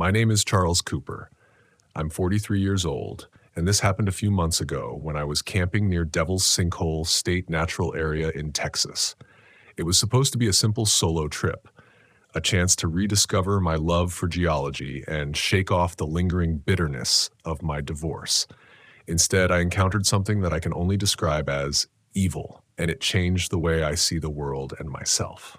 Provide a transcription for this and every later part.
My name is Charles Cooper. I'm 43 years old, and this happened a few months ago when I was camping near Devil's Sinkhole State Natural Area in Texas. It was supposed to be a simple solo trip, a chance to rediscover my love for geology and shake off the lingering bitterness of my divorce. Instead, I encountered something that I can only describe as evil, and it changed the way I see the world and myself.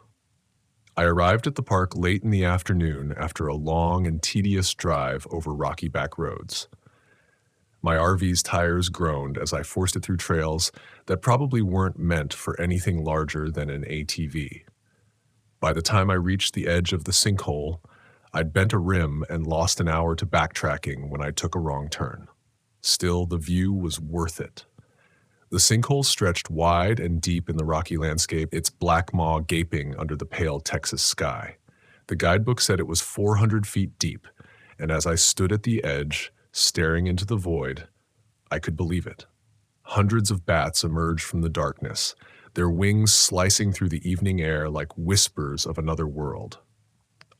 I arrived at the park late in the afternoon after a long and tedious drive over rocky back roads. My RV's tires groaned as I forced it through trails that probably weren't meant for anything larger than an ATV. By the time I reached the edge of the sinkhole, I'd bent a rim and lost an hour to backtracking when I took a wrong turn. Still, the view was worth it. The sinkhole stretched wide and deep in the rocky landscape, its black maw gaping under the pale Texas sky. The guidebook said it was 400 feet deep, and as I stood at the edge, staring into the void, I could believe it. Hundreds of bats emerged from the darkness, their wings slicing through the evening air like whispers of another world.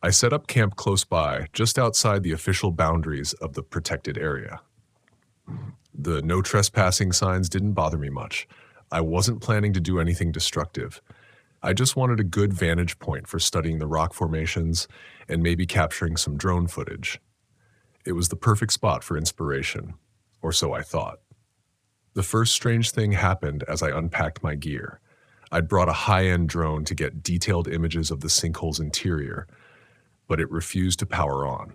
I set up camp close by, just outside the official boundaries of the protected area. The no trespassing signs didn't bother me much. I wasn't planning to do anything destructive. I just wanted a good vantage point for studying the rock formations and maybe capturing some drone footage. It was the perfect spot for inspiration, or so I thought. The first strange thing happened as I unpacked my gear. I'd brought a high-end drone to get detailed images of the sinkhole's interior, but it refused to power on.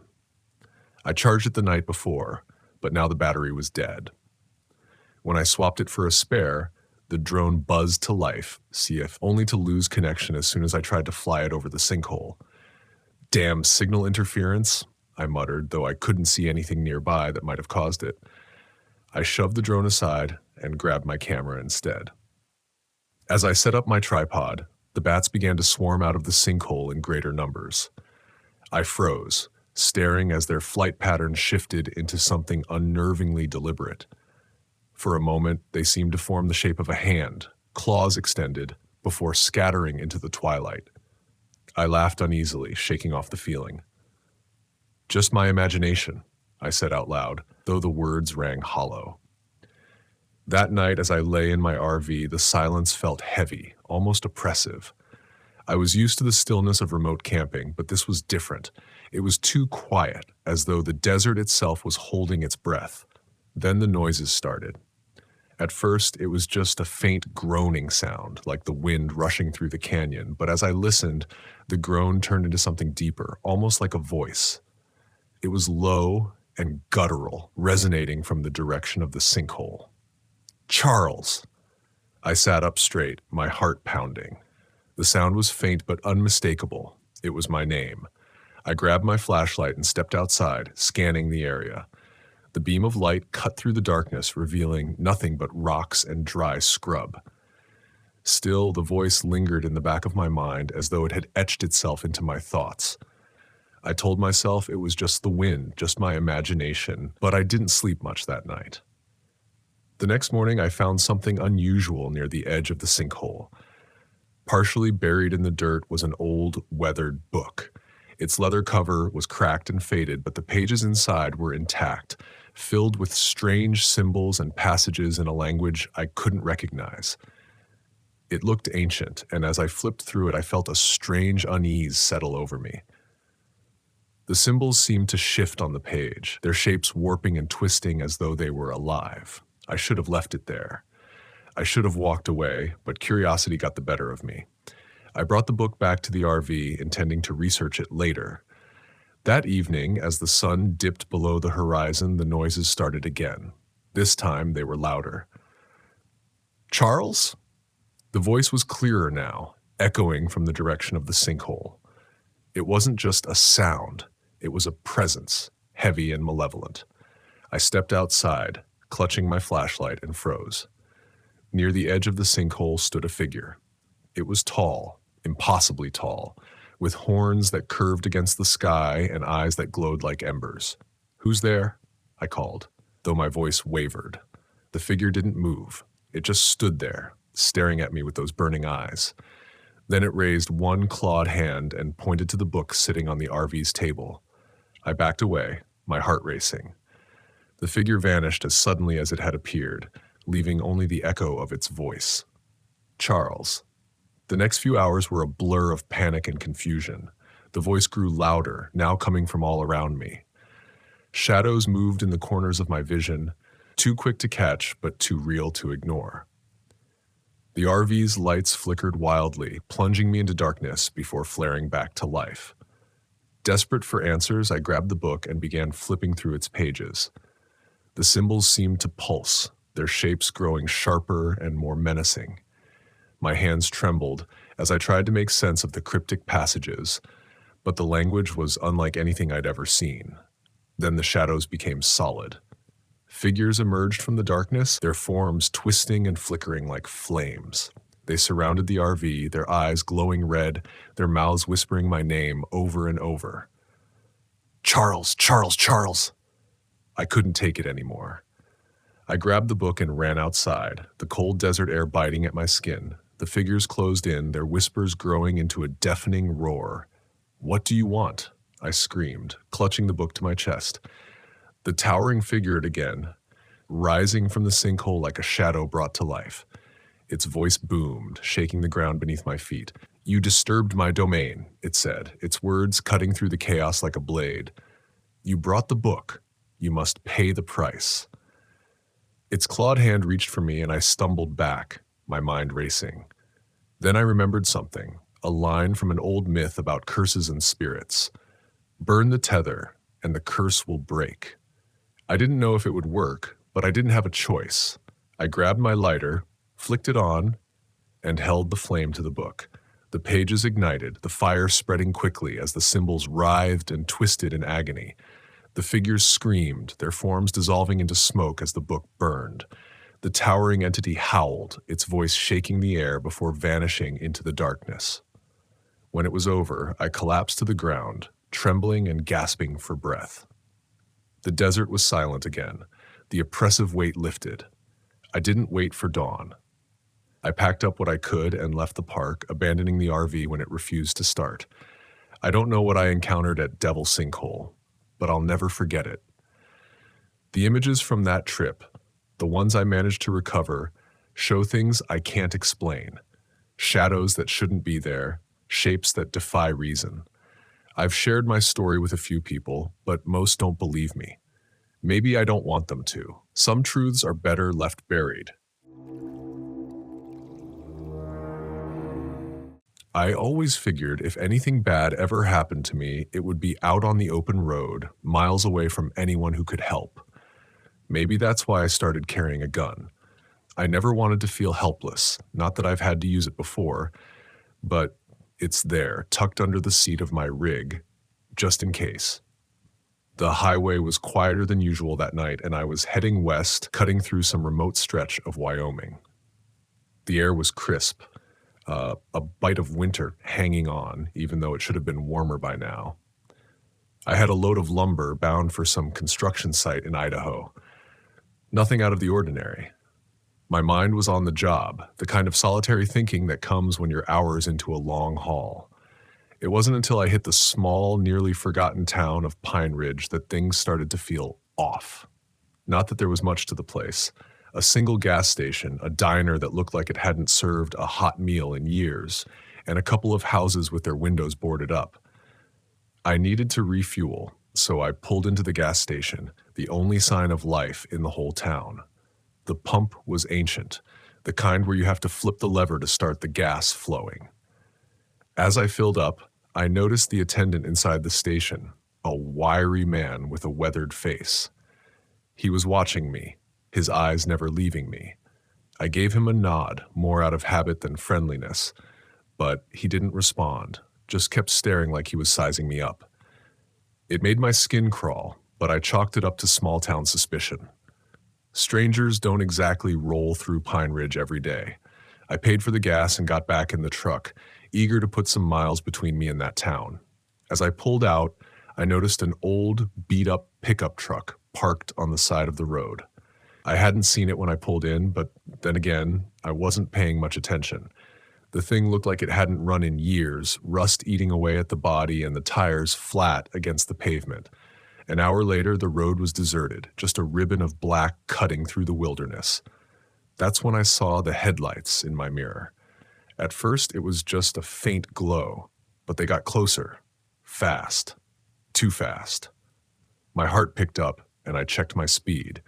I charged it the night before, but now the battery was dead. When I swapped it for a spare, the drone buzzed to life, only to lose connection as soon as I tried to fly it over the sinkhole. "Damn signal interference," I muttered, though I couldn't see anything nearby that might have caused it. I shoved the drone aside and grabbed my camera instead. As I set up my tripod, the bats began to swarm out of the sinkhole in greater numbers. I froze, staring as their flight pattern shifted into something unnervingly deliberate. For a moment, they seemed to form the shape of a hand, claws extended, before scattering into the twilight. I laughed uneasily, shaking off the feeling. "Just my imagination," I said out loud, though the words rang hollow. That night, as I lay in my RV, the silence felt heavy, almost oppressive. I was used to the stillness of remote camping, but this was different. It was too quiet, as though the desert itself was holding its breath. Then the noises started. At first, it was just a faint groaning sound, like the wind rushing through the canyon, but as I listened, the groan turned into something deeper, almost like a voice. It was low and guttural, resonating from the direction of the sinkhole. "Charles!" I sat up straight, my heart pounding. The sound was faint but unmistakable. It was my name. I grabbed my flashlight and stepped outside, scanning the area. The beam of light cut through the darkness, revealing nothing but rocks and dry scrub. Still, the voice lingered in the back of my mind as though it had etched itself into my thoughts. I told myself it was just the wind, just my imagination, but I didn't sleep much that night. The next morning, I found something unusual near the edge of the sinkhole. Partially buried in the dirt was an old, weathered book. Its leather cover was cracked and faded, but the pages inside were intact, filled with strange symbols and passages in a language I couldn't recognize. It looked ancient, and as I flipped through it, I felt a strange unease settle over me. The symbols seemed to shift on the page, their shapes warping and twisting as though they were alive. I should have left it there. I should have walked away, but curiosity got the better of me. I brought the book back to the RV, intending to research it later. That evening, as the sun dipped below the horizon, the noises started again. This time, they were louder. "Charles?" The voice was clearer now, echoing from the direction of the sinkhole. It wasn't just a sound. It was a presence, heavy and malevolent. I stepped outside, clutching my flashlight, and froze. Near the edge of the sinkhole stood a figure. It was tall, impossibly tall, with horns that curved against the sky and eyes that glowed like embers. "Who's there?" I called, though my voice wavered. The figure didn't move. It just stood there, staring at me with those burning eyes. Then it raised one clawed hand and pointed to the book sitting on the RV's table. I backed away, my heart racing. The figure vanished as suddenly as it had appeared, leaving only the echo of its voice. Charles. The next few hours were a blur of panic and confusion. The voice grew louder, now coming from all around me. Shadows moved in the corners of my vision, too quick to catch but too real to ignore. The RV's lights flickered wildly, plunging me into darkness before flaring back to life. Desperate for answers, I grabbed the book and began flipping through its pages. The symbols seemed to pulse, their shapes growing sharper and more menacing. My hands trembled as I tried to make sense of the cryptic passages, but the language was unlike anything I'd ever seen. Then the shadows became solid. Figures emerged from the darkness, their forms twisting and flickering like flames. They surrounded the RV, their eyes glowing red, their mouths whispering my name over and over. Charles, Charles, Charles! I couldn't take it anymore. I grabbed the book and ran outside, the cold desert air biting at my skin. The figures closed in, their whispers growing into a deafening roar. What do you want? I screamed, clutching the book to my chest. The towering figure again, rising from the sinkhole like a shadow brought to life. Its voice boomed, shaking the ground beneath my feet. You disturbed my domain, it said, its words cutting through the chaos like a blade. You brought the book. You must pay the price. Its clawed hand reached for me and I stumbled back, my mind racing. Then I remembered something, a line from an old myth about curses and spirits. Burn the tether, and the curse will break. I didn't know if it would work, but I didn't have a choice. I grabbed my lighter, flicked it on, and held the flame to the book. The pages ignited, the fire spreading quickly as the symbols writhed and twisted in agony. The figures screamed, their forms dissolving into smoke as the book burned. The towering entity howled, its voice shaking the air before vanishing into the darkness. When it was over, I collapsed to the ground, trembling and gasping for breath. The desert was silent again. The oppressive weight lifted. I didn't wait for dawn. I packed up what I could and left the park, abandoning the RV when it refused to start. I don't know what I encountered at Devil's Sinkhole, but I'll never forget it. The images from that trip, the ones I managed to recover, show things I can't explain. Shadows that shouldn't be there, shapes that defy reason. I've shared my story with a few people, but most don't believe me. Maybe I don't want them to. Some truths are better left buried. I always figured if anything bad ever happened to me, it would be out on the open road, miles away from anyone who could help. Maybe that's why I started carrying a gun. I never wanted to feel helpless, not that I've had to use it before, but it's there, tucked under the seat of my rig, just in case. The highway was quieter than usual that night, and I was heading west, cutting through some remote stretch of Wyoming. The air was crisp, a bite of winter hanging on, even though it should have been warmer by now. I had a load of lumber bound for some construction site in Idaho. Nothing out of the ordinary. My mind was on the job, the kind of solitary thinking that comes when you're hours into a long haul. It wasn't until I hit the small, nearly forgotten town of Pine Ridge that things started to feel off. Not that there was much to the place. A single gas station, a diner that looked like it hadn't served a hot meal in years, and a couple of houses with their windows boarded up. I needed to refuel, so I pulled into the gas station, the only sign of life in the whole town. The pump was ancient, the kind where you have to flip the lever to start the gas flowing. As I filled up, I noticed the attendant inside the station, a wiry man with a weathered face. He was watching me, his eyes never leaving me. I gave him a nod, more out of habit than friendliness, but he didn't respond, just kept staring like he was sizing me up. It made my skin crawl, but I chalked it up to small-town suspicion. Strangers don't exactly roll through Pine Ridge every day. I paid for the gas and got back in the truck, eager to put some miles between me and that town. As I pulled out, I noticed an old, beat-up pickup truck parked on the side of the road. I hadn't seen it when I pulled in, but then again, I wasn't paying much attention. The thing looked like it hadn't run in years, rust eating away at the body and the tires flat against the pavement. An hour later, the road was deserted, just a ribbon of black cutting through the wilderness. That's when I saw the headlights in my mirror. At first, it was just a faint glow, but they got closer. Fast. Too fast. My heart picked up, and I checked my speed.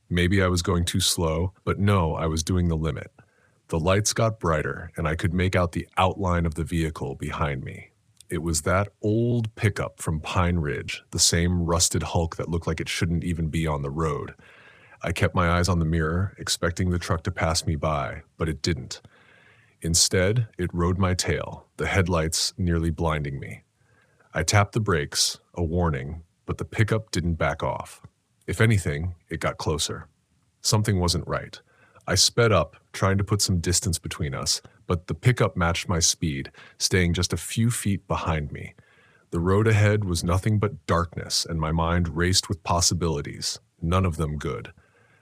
Maybe I was going too slow, but no, I was doing the limit. The lights got brighter, and I could make out the outline of the vehicle behind me. It was that old pickup from Pine Ridge, the same rusted hulk that looked like it shouldn't even be on the road. I kept my eyes on the mirror, expecting the truck to pass me by, but it didn't. Instead, it rode my tail, the headlights nearly blinding me. I tapped the brakes, a warning, but the pickup didn't back off. If anything, it got closer. Something wasn't right. I sped up, trying to put some distance between us, but the pickup matched my speed, staying just a few feet behind me. The road ahead was nothing but darkness, and my mind raced with possibilities, none of them good.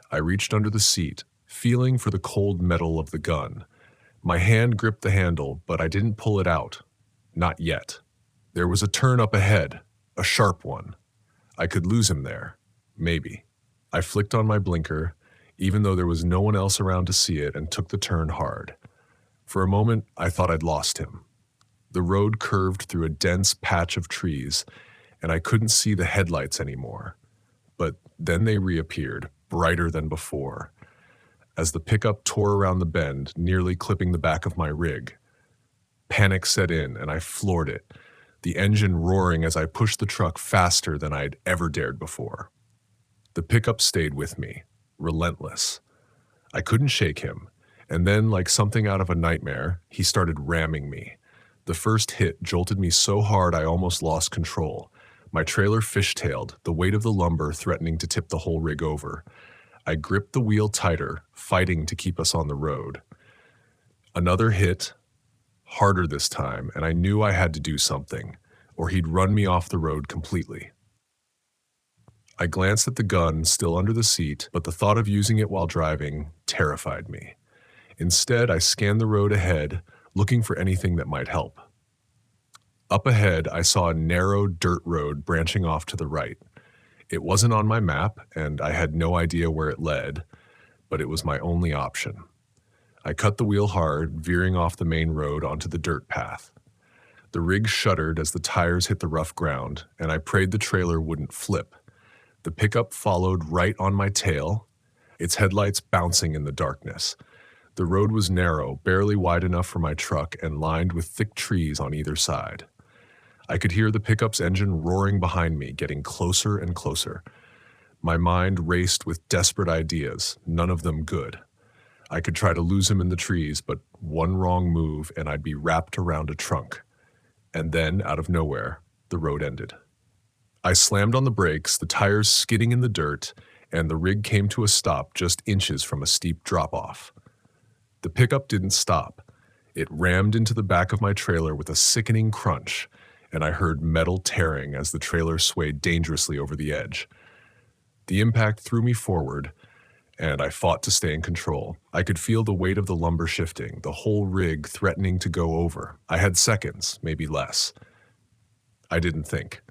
I reached under the seat, feeling for the cold metal of the gun. My hand gripped the handle, but I didn't pull it out. Not yet. There was a turn up ahead, a sharp one. I could lose him there. Maybe. I flicked on my blinker, even though there was no one else around to see it, and took the turn hard. For a moment, I thought I'd lost him. The road curved through a dense patch of trees, and I couldn't see the headlights anymore. But then they reappeared, brighter than before. As the pickup tore around the bend, nearly clipping the back of my rig. Panic set in, and I floored it, the engine roaring as I pushed the truck faster than I'd ever dared before. The pickup stayed with me, relentless. I couldn't shake him, and then, like something out of a nightmare, he started ramming me. The first hit jolted me so hard I almost lost control. My trailer fishtailed, the weight of the lumber threatening to tip the whole rig over. I gripped the wheel tighter, fighting to keep us on the road. Another hit, harder this time, and I knew I had to do something, or he'd run me off the road completely. I glanced at the gun still under the seat, but the thought of using it while driving terrified me. Instead, I scanned the road ahead, looking for anything that might help. Up ahead, I saw a narrow dirt road branching off to the right. It wasn't on my map, and I had no idea where it led, but it was my only option. I cut the wheel hard, veering off the main road onto the dirt path. The rig shuddered as the tires hit the rough ground, and I prayed the trailer wouldn't flip. The pickup followed right on my tail, its headlights bouncing in the darkness. The road was narrow, barely wide enough for my truck, and lined with thick trees on either side. I could hear the pickup's engine roaring behind me, getting closer and closer. My mind raced with desperate ideas, none of them good. I could try to lose him in the trees, but one wrong move and I'd be wrapped around a trunk. And then, out of nowhere, the road ended. I slammed on the brakes, the tires skidding in the dirt, and the rig came to a stop just inches from a steep drop-off. The pickup didn't stop. It rammed into the back of my trailer with a sickening crunch, and I heard metal tearing as the trailer swayed dangerously over the edge. The impact threw me forward, and I fought to stay in control. I could feel the weight of the lumber shifting, the whole rig threatening to go over. I had seconds, maybe less. I didn't think.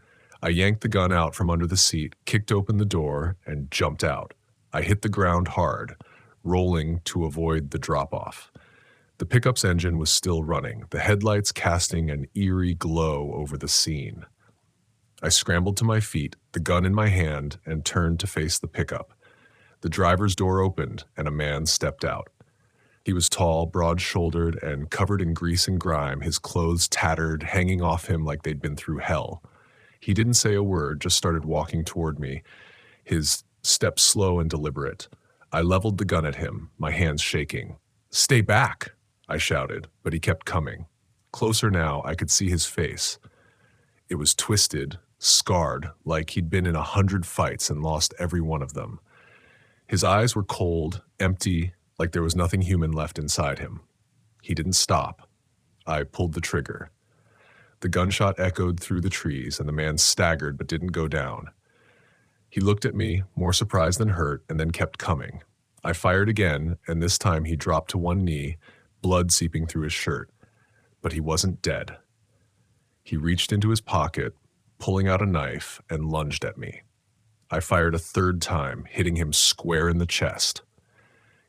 I yanked the gun out from under the seat, kicked open the door, and jumped out. I hit the ground hard, rolling to avoid the drop-off. The pickup's engine was still running, the headlights casting an eerie glow over the scene. I scrambled to my feet, the gun in my hand, and turned to face the pickup. The driver's door opened, and a man stepped out. He was tall, broad-shouldered, and covered in grease and grime, his clothes tattered, hanging off him like they'd been through hell. He didn't say a word, just started walking toward me, his steps slow and deliberate. I leveled the gun at him, my hands shaking. "Stay back!" I shouted, but he kept coming. Closer now, I could see his face. It was twisted, scarred, like he'd been in 100 fights and lost every one of them. His eyes were cold, empty, like there was nothing human left inside him. He didn't stop. I pulled the trigger. The gunshot echoed through the trees, and the man staggered but didn't go down. He looked at me, more surprised than hurt, and then kept coming. I fired again, and this time he dropped to one knee, blood seeping through his shirt. But he wasn't dead. He reached into his pocket, pulling out a knife, and lunged at me. I fired a third time, hitting him square in the chest.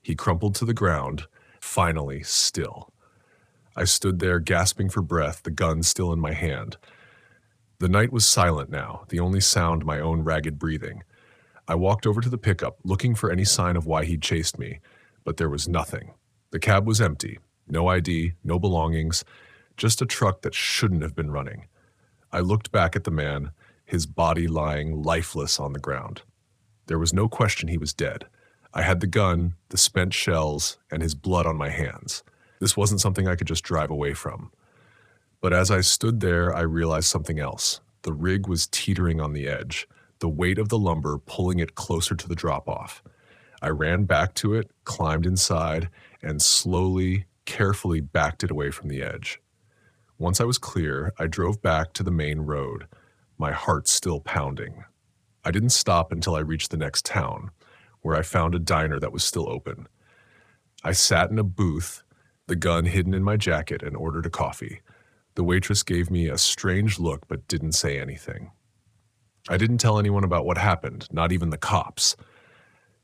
He crumpled to the ground, finally still. I stood there gasping for breath, the gun still in my hand. The night was silent now, the only sound my own ragged breathing. I walked over to the pickup, looking for any sign of why he'd chased me, but there was nothing. The cab was empty. No ID, no belongings, just a truck that shouldn't have been running. I looked back at the man, his body lying lifeless on the ground. There was no question he was dead. I had the gun, the spent shells, and his blood on my hands. This wasn't something I could just drive away from. But as I stood there, I realized something else. The rig was teetering on the edge, the weight of the lumber pulling it closer to the drop-off. I ran back to it, climbed inside, and slowly, carefully backed it away from the edge. Once I was clear, I drove back to the main road, my heart still pounding. I didn't stop until I reached the next town, where I found a diner that was still open. I sat in a booth, the gun hidden in my jacket, and ordered a coffee. The waitress gave me a strange look but didn't say anything. I didn't tell anyone about what happened, not even the cops.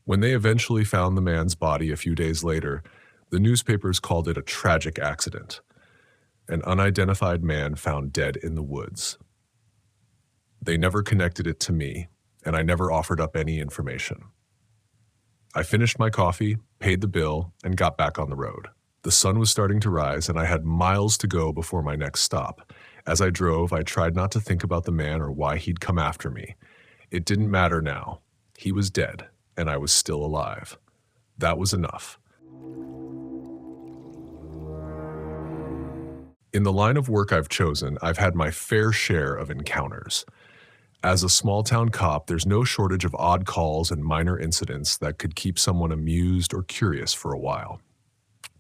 When they eventually found the man's body a few days later, the newspapers called it a tragic accident. An unidentified man found dead in the woods. They never connected it to me, and I never offered up any information. I finished my coffee, paid the bill, and got back on the road. The sun was starting to rise, and I had miles to go before my next stop. As I drove, I tried not to think about the man or why he'd come after me. It didn't matter now. He was dead, and I was still alive. That was enough. In the line of work I've chosen, I've had my fair share of encounters. As a small-town cop, there's no shortage of odd calls and minor incidents that could keep someone amused or curious for a while.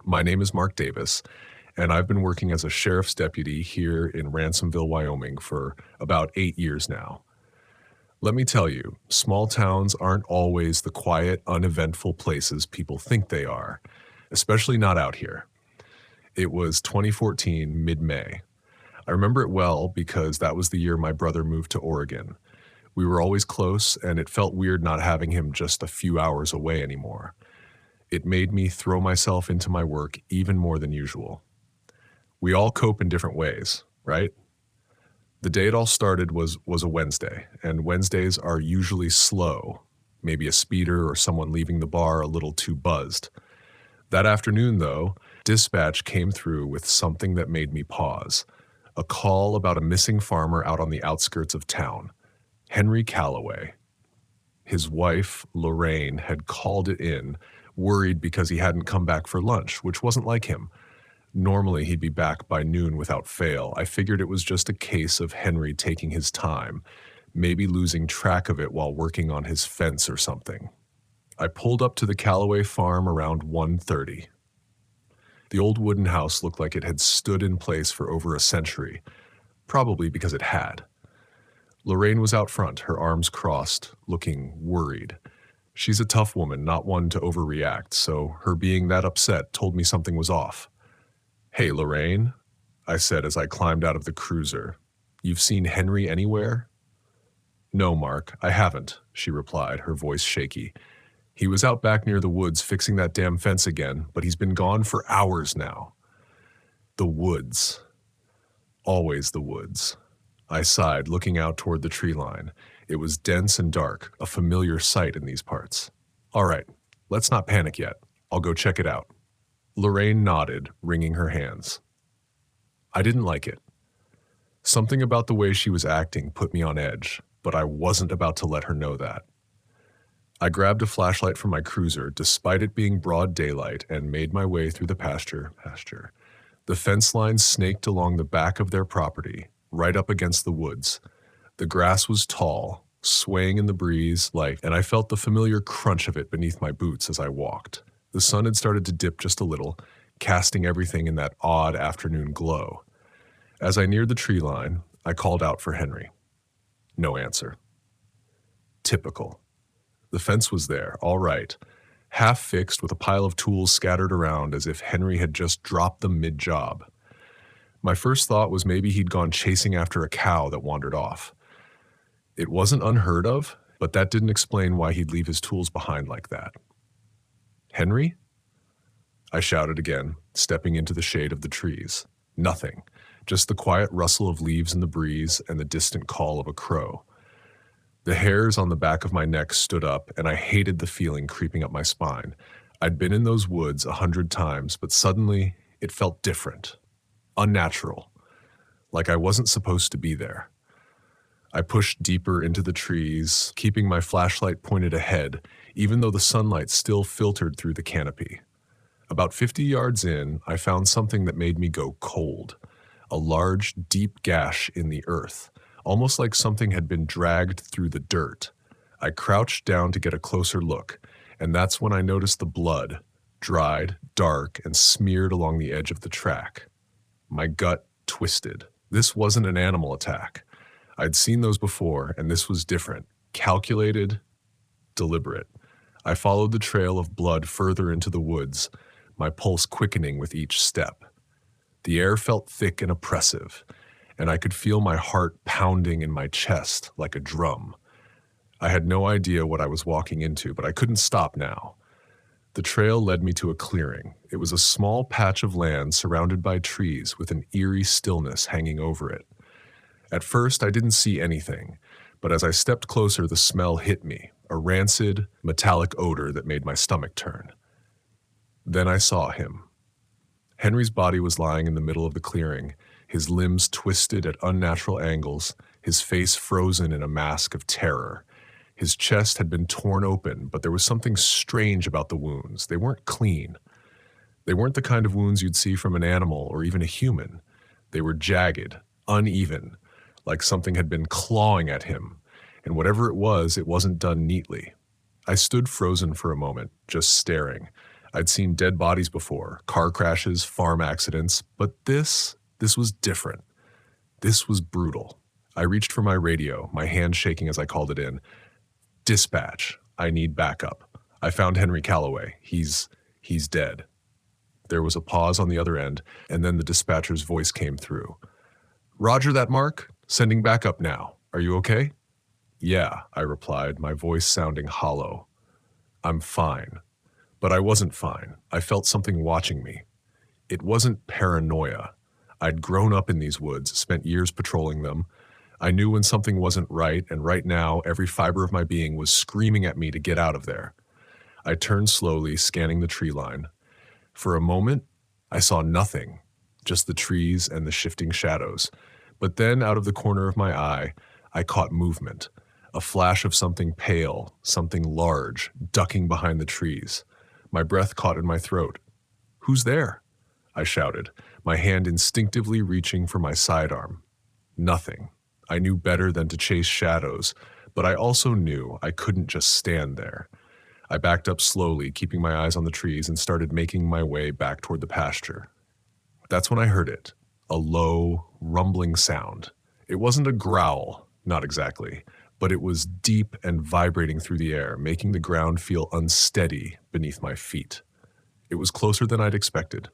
My name is Mark Davis, and I've been working as a sheriff's deputy here in Ransomville, Wyoming for about 8 years now. Let me tell you, small towns aren't always the quiet, uneventful places people think they are, especially not out here. It was 2014, mid-May. I remember it well because that was the year my brother moved to Oregon. We were always close, and it felt weird not having him just a few hours away anymore. It made me throw myself into my work even more than usual. We all cope in different ways, right? The day it all started was a Wednesday, and Wednesdays are usually slow, maybe a speeder or someone leaving the bar a little too buzzed. That afternoon, though, dispatch came through with something that made me pause. A call about a missing farmer out on the outskirts of town, Henry Calloway. His wife, Lorraine, had called it in, worried because he hadn't come back for lunch, which wasn't like him. Normally, he'd be back by noon without fail. I figured it was just a case of Henry taking his time, maybe losing track of it while working on his fence or something. I pulled up to the Calloway farm around 1:30. The old wooden house looked like it had stood in place for over a century, probably because it had. Lorraine was out front, her arms crossed, looking worried. She's a tough woman, not one to overreact, so her being that upset told me something was off. "Hey, Lorraine," I said as I climbed out of the cruiser. "You've seen Henry anywhere?" "No, Mark, I haven't," she replied, her voice shaky. "He was out back near the woods fixing that damn fence again, but he's been gone for hours now." The woods. Always the woods. I sighed, looking out toward the tree line. It was dense and dark, a familiar sight in these parts. "All right, let's not panic yet. I'll go check it out." Lorraine nodded, wringing her hands. I didn't like it. Something about the way she was acting put me on edge, but I wasn't about to let her know that. I grabbed a flashlight from my cruiser, despite it being broad daylight, and made my way through the pasture. The fence line snaked along the back of their property, right up against the woods. The grass was tall, swaying in the breeze, and I felt the familiar crunch of it beneath my boots as I walked. The sun had started to dip just a little, casting everything in that odd afternoon glow. As I neared the tree line, I called out for Henry. No answer. Typical. The fence was there, all right, half fixed with a pile of tools scattered around as if Henry had just dropped them mid-job. My first thought was maybe he'd gone chasing after a cow that wandered off. It wasn't unheard of, but that didn't explain why he'd leave his tools behind like that. "Henry?" I shouted again, stepping into the shade of the trees. Nothing, just the quiet rustle of leaves in the breeze and the distant call of a crow. The hairs on the back of my neck stood up, and I hated the feeling creeping up my spine. I'd been in those woods 100 times, but suddenly it felt different, unnatural, like I wasn't supposed to be there. I pushed deeper into the trees, keeping my flashlight pointed ahead, even though the sunlight still filtered through the canopy. About 50 yards in, I found something that made me go cold. A large, deep gash in the earth, almost like something had been dragged through the dirt. I crouched down to get a closer look, and that's when I noticed the blood, dried, dark, and smeared along the edge of the track. My gut twisted. This wasn't an animal attack. I'd seen those before, and this was different. Calculated, deliberate. I followed the trail of blood further into the woods, my pulse quickening with each step. The air felt thick and oppressive, and I could feel my heart pounding in my chest like a drum. I had no idea what I was walking into, but I couldn't stop now. The trail led me to a clearing. It was a small patch of land surrounded by trees with an eerie stillness hanging over it. At first, I didn't see anything, but as I stepped closer, the smell hit me, a rancid, metallic odor that made my stomach turn. Then I saw him. Henry's body was lying in the middle of the clearing, his limbs twisted at unnatural angles, his face frozen in a mask of terror. His chest had been torn open, but there was something strange about the wounds. They weren't clean. They weren't the kind of wounds you'd see from an animal or even a human. They were jagged, uneven, like something had been clawing at him, and whatever it wasn't done neatly. I stood frozen for a moment, just staring. I'd seen dead bodies before, car crashes, farm accidents, but this was different. This was brutal. I reached for my radio, my hand shaking as I called it in. "Dispatch, I need backup. I found Henry Calloway. He's dead." There was a pause on the other end, and then the dispatcher's voice came through. "Roger that, Mark. Sending backup now. Are you okay?" "Yeah," I replied, my voice sounding hollow. "I'm fine." But I wasn't fine. I felt something watching me. It wasn't paranoia. I'd grown up in these woods, spent years patrolling them. I knew when something wasn't right, and right now, every fiber of my being was screaming at me to get out of there. I turned slowly, scanning the tree line. For a moment, I saw nothing, just the trees and the shifting shadows. But then, out of the corner of my eye, I caught movement, a flash of something pale, something large, ducking behind the trees. My breath caught in my throat. "Who's there?" I shouted, my hand instinctively reaching for my sidearm. Nothing. I knew better than to chase shadows, but I also knew I couldn't just stand there. I backed up slowly, keeping my eyes on the trees, and started making my way back toward the pasture. That's when I heard it, a low, rumbling sound. It wasn't a growl, not exactly, but it was deep and vibrating through the air, making the ground feel unsteady beneath my feet. It was closer than I'd expected.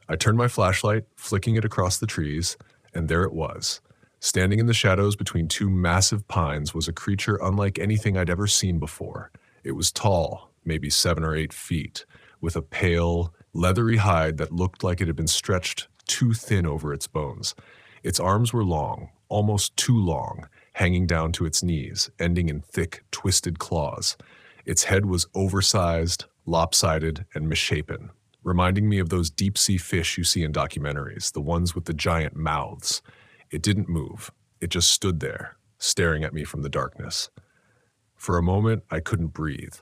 I turned my flashlight, flicking it across the trees, and there it was. Standing in the shadows between two massive pines was a creature unlike anything I'd ever seen before. It was tall, maybe 7 or 8 feet, with a pale, leathery hide that looked like it had been stretched too thin over its bones. Its arms were long, almost too long, hanging down to its knees, ending in thick, twisted claws. Its head was oversized, lopsided, and misshapen, reminding me of those deep-sea fish you see in documentaries, the ones with the giant mouths. It didn't move. It just stood there, staring at me from the darkness. For a moment, I couldn't breathe.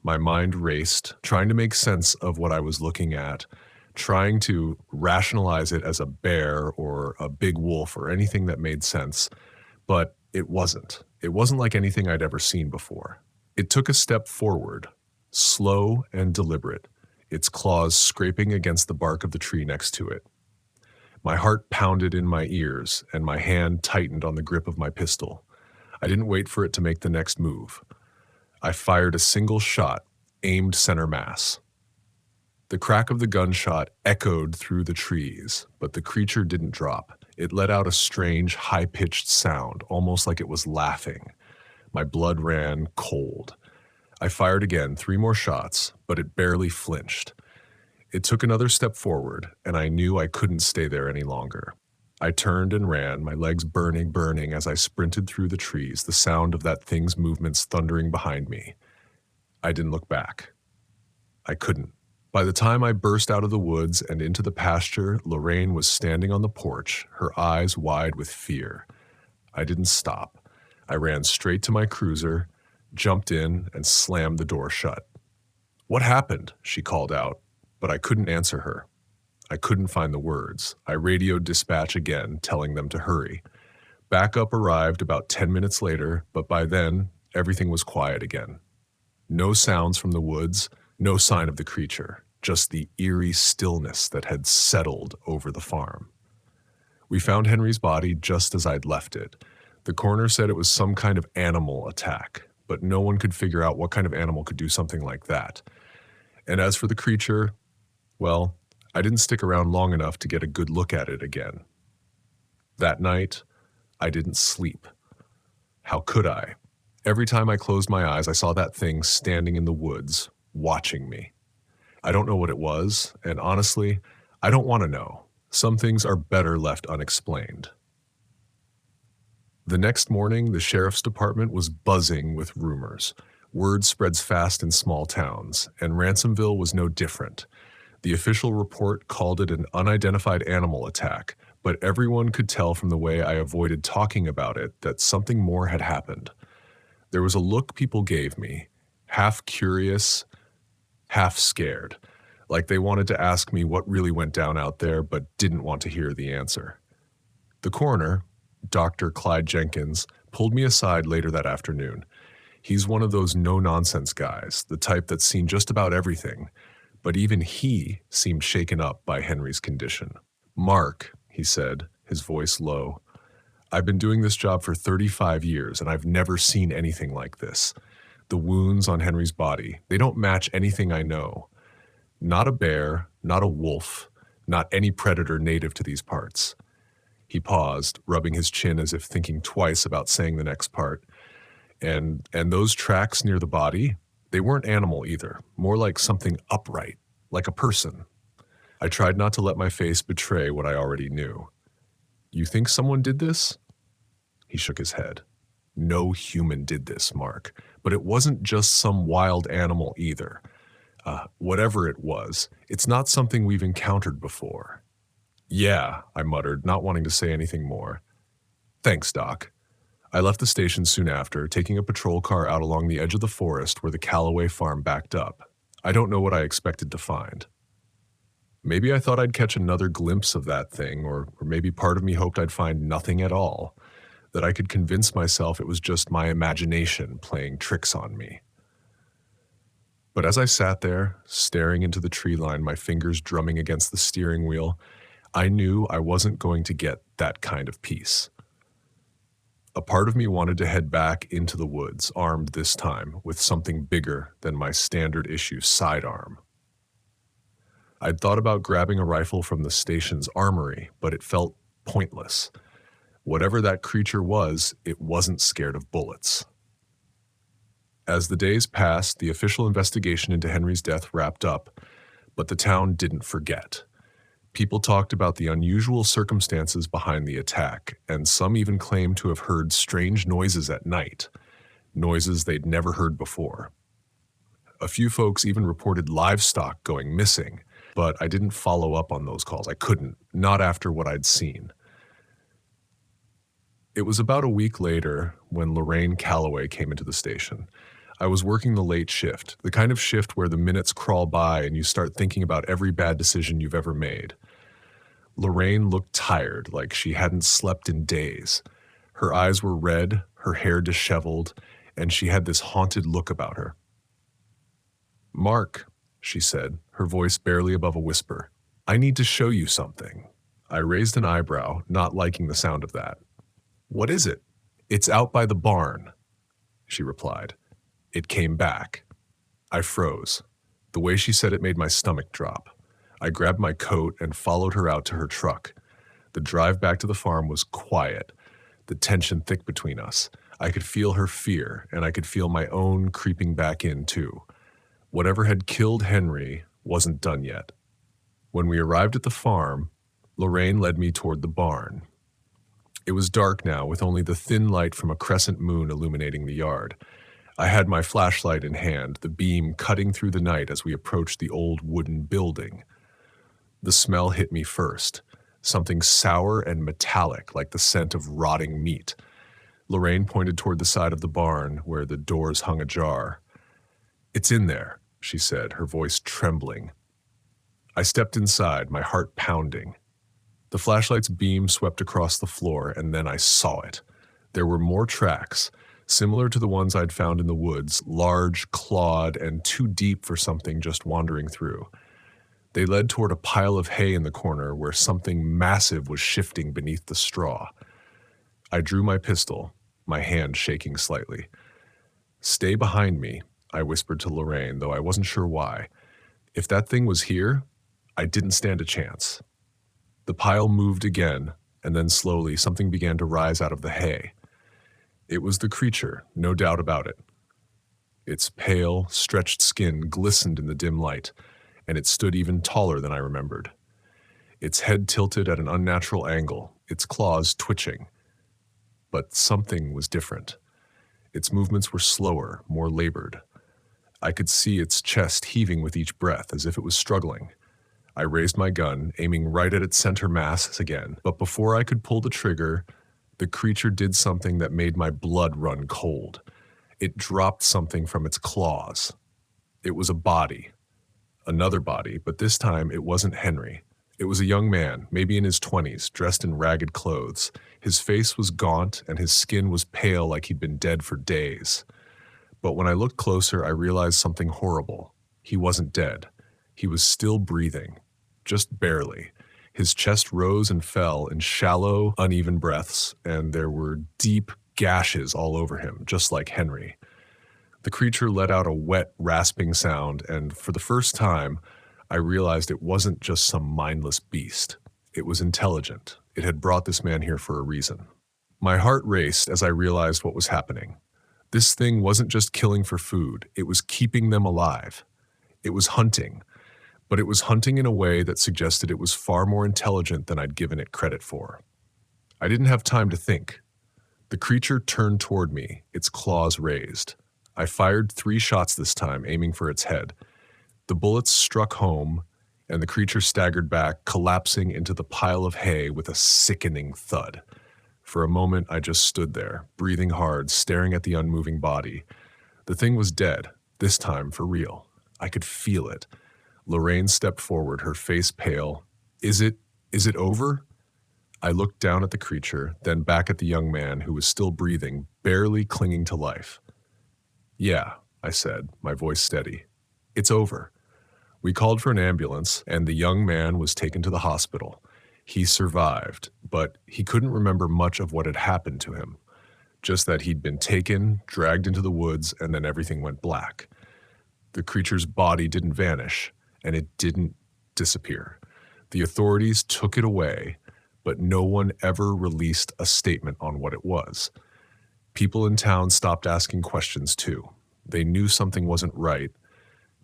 My mind raced, trying to make sense of what I was looking at, trying to rationalize it as a bear or a big wolf or anything that made sense. But it wasn't. It wasn't like anything I'd ever seen before. It took a step forward, slow and deliberate, its claws scraping against the bark of the tree next to it. My heart pounded in my ears, and my hand tightened on the grip of my pistol. I didn't wait for it to make the next move. I fired a single shot, aimed center mass. The crack of the gunshot echoed through the trees, but the creature didn't drop. It let out a strange, high-pitched sound, almost like it was laughing. My blood ran cold. I fired again, 3 more shots, but it barely flinched. It took another step forward, and I knew I couldn't stay there any longer. I turned and ran, my legs burning as I sprinted through the trees, the sound of that thing's movements thundering behind me. I didn't look back. I couldn't. By the time I burst out of the woods and into the pasture, Lorraine was standing on the porch, her eyes wide with fear. I didn't stop. I ran straight to my cruiser, jumped in, and slammed the door shut. "What happened?" she called out, but I couldn't answer her. I couldn't find the words. I radioed dispatch again, telling them to hurry. Backup arrived about 10 minutes later, but by then, everything was quiet again. No sounds from the woods, no sign of the creature, just the eerie stillness that had settled over the farm. We found Henry's body just as I'd left it. The coroner said it was some kind of animal attack, but no one could figure out what kind of animal could do something like that. And as for the creature, well, I didn't stick around long enough to get a good look at it again. That night, I didn't sleep. How could I? Every time I closed my eyes, I saw that thing standing in the woods, watching me. I don't know what it was, and honestly, I don't want to know. Some things are better left unexplained. The next morning, the sheriff's department was buzzing with rumors. Word spreads fast in small towns, and Ransomville was no different. The official report called it an unidentified animal attack, but everyone could tell from the way I avoided talking about it that something more had happened. There was a look people gave me, half curious, half scared, like they wanted to ask me what really went down out there but didn't want to hear the answer. The coroner, Dr. Clyde Jenkins, pulled me aside later that afternoon. He's one of those no-nonsense guys, the type that's seen just about everything, but even he seemed shaken up by Henry's condition. "Mark," he said, his voice low, "I've been doing this job for 35 years, and I've never seen anything like this. The wounds on Henry's body, they don't match anything I know. Not a bear, not a wolf, not any predator native to these parts." He paused, rubbing his chin as if thinking twice about saying the next part. And those tracks near the body, they weren't animal either, more like something upright, like a person. I tried not to let my face betray what I already knew. "You think someone did this?" He shook his head. "No human did this, Mark. But it wasn't just some wild animal either. Whatever it was, it's not something we've encountered before." "Yeah," I muttered, not wanting to say anything more. "Thanks, Doc." I left the station soon after, taking a patrol car out along the edge of the forest where the Callaway farm backed up. I don't know what I expected to find. Maybe I thought I'd catch another glimpse of that thing, or maybe part of me hoped I'd find nothing at all, that I could convince myself it was just my imagination playing tricks on me. But as I sat there, staring into the tree line, my fingers drumming against the steering wheel, I knew I wasn't going to get that kind of peace. A part of me wanted to head back into the woods, armed this time, with something bigger than my standard issue sidearm. I'd thought about grabbing a rifle from the station's armory, but it felt pointless. Whatever that creature was, it wasn't scared of bullets. As the days passed, the official investigation into Henry's death wrapped up, but the town didn't forget. People talked about the unusual circumstances behind the attack, and some even claimed to have heard strange noises at night, noises they'd never heard before. A few folks even reported livestock going missing, but I didn't follow up on those calls. I couldn't, not after what I'd seen. It was about a week later when Lorraine Callaway came into the station. I was working the late shift, the kind of shift where the minutes crawl by and you start thinking about every bad decision you've ever made. Lorraine looked tired, like she hadn't slept in days. Her eyes were red, her hair disheveled, and she had this haunted look about her. "Mark," she said, her voice barely above a whisper, "I need to show you something." I raised an eyebrow, not liking the sound of that. "What is it?" "It's out by the barn," she replied. It came back. I froze. The way she said it made my stomach drop. I grabbed my coat and followed her out to her truck. The drive back to the farm was quiet, the tension thick between us. I could feel her fear, and I could feel my own creeping back in, too. Whatever had killed Henry wasn't done yet. When we arrived at the farm, Lorraine led me toward the barn. It was dark now, with only the thin light from a crescent moon illuminating the yard. I had my flashlight in hand, the beam cutting through the night as we approached the old wooden building. The smell hit me first, something sour and metallic like the scent of rotting meat. Lorraine pointed toward the side of the barn where the doors hung ajar. "It's in there," she said, her voice trembling. I stepped inside, my heart pounding. The flashlight's beam swept across the floor, and then I saw it. There were more tracks, similar to the ones I'd found in the woods, large, clawed, and too deep for something just wandering through. They led toward a pile of hay in the corner where something massive was shifting beneath the straw. I drew my pistol, my hand shaking slightly. "Stay behind me," I whispered to Lorraine, though I wasn't sure why. If that thing was here, I didn't stand a chance. The pile moved again, and then slowly something began to rise out of the hay. It was the creature, no doubt about it. Its pale, stretched skin glistened in the dim light, and it stood even taller than I remembered. Its head tilted at an unnatural angle, its claws twitching. But something was different. Its movements were slower, more labored. I could see its chest heaving with each breath, as if it was struggling. I raised my gun, aiming right at its center mass again, but before I could pull the trigger, the creature did something that made my blood run cold. It dropped something from its claws. It was a body. Another body, but this time it wasn't Henry. It was a young man, maybe in his 20s, dressed in ragged clothes. His face was gaunt, and his skin was pale like he'd been dead for days. But when I looked closer, I realized something horrible. He wasn't dead. He was still breathing. Just barely. His chest rose and fell in shallow, uneven breaths, and there were deep gashes all over him, just like Henry. The creature let out a wet, rasping sound, and for the first time, I realized it wasn't just some mindless beast. It was intelligent. It had brought this man here for a reason. My heart raced as I realized what was happening. This thing wasn't just killing for food. It was keeping them alive. It was hunting. But it was hunting in a way that suggested it was far more intelligent than I'd given it credit for. I didn't have time to think. The creature turned toward me, its claws raised. I fired 3 shots this time, aiming for its head. The bullets struck home, and the creature staggered back, collapsing into the pile of hay with a sickening thud. For a moment, I just stood there, breathing hard, staring at the unmoving body. The thing was dead, this time for real. I could feel it. Lorraine stepped forward, her face pale. Is it over?" I looked down at the creature, then back at the young man who was still breathing, barely clinging to life. "Yeah," I said, my voice steady. "It's over." We called for an ambulance, and the young man was taken to the hospital. He survived, but he couldn't remember much of what had happened to him. Just that he'd been taken, dragged into the woods, and then everything went black. The creature's body didn't vanish, and it didn't disappear. The authorities took it away, but no one ever released a statement on what it was. People in town stopped asking questions too. They knew something wasn't right,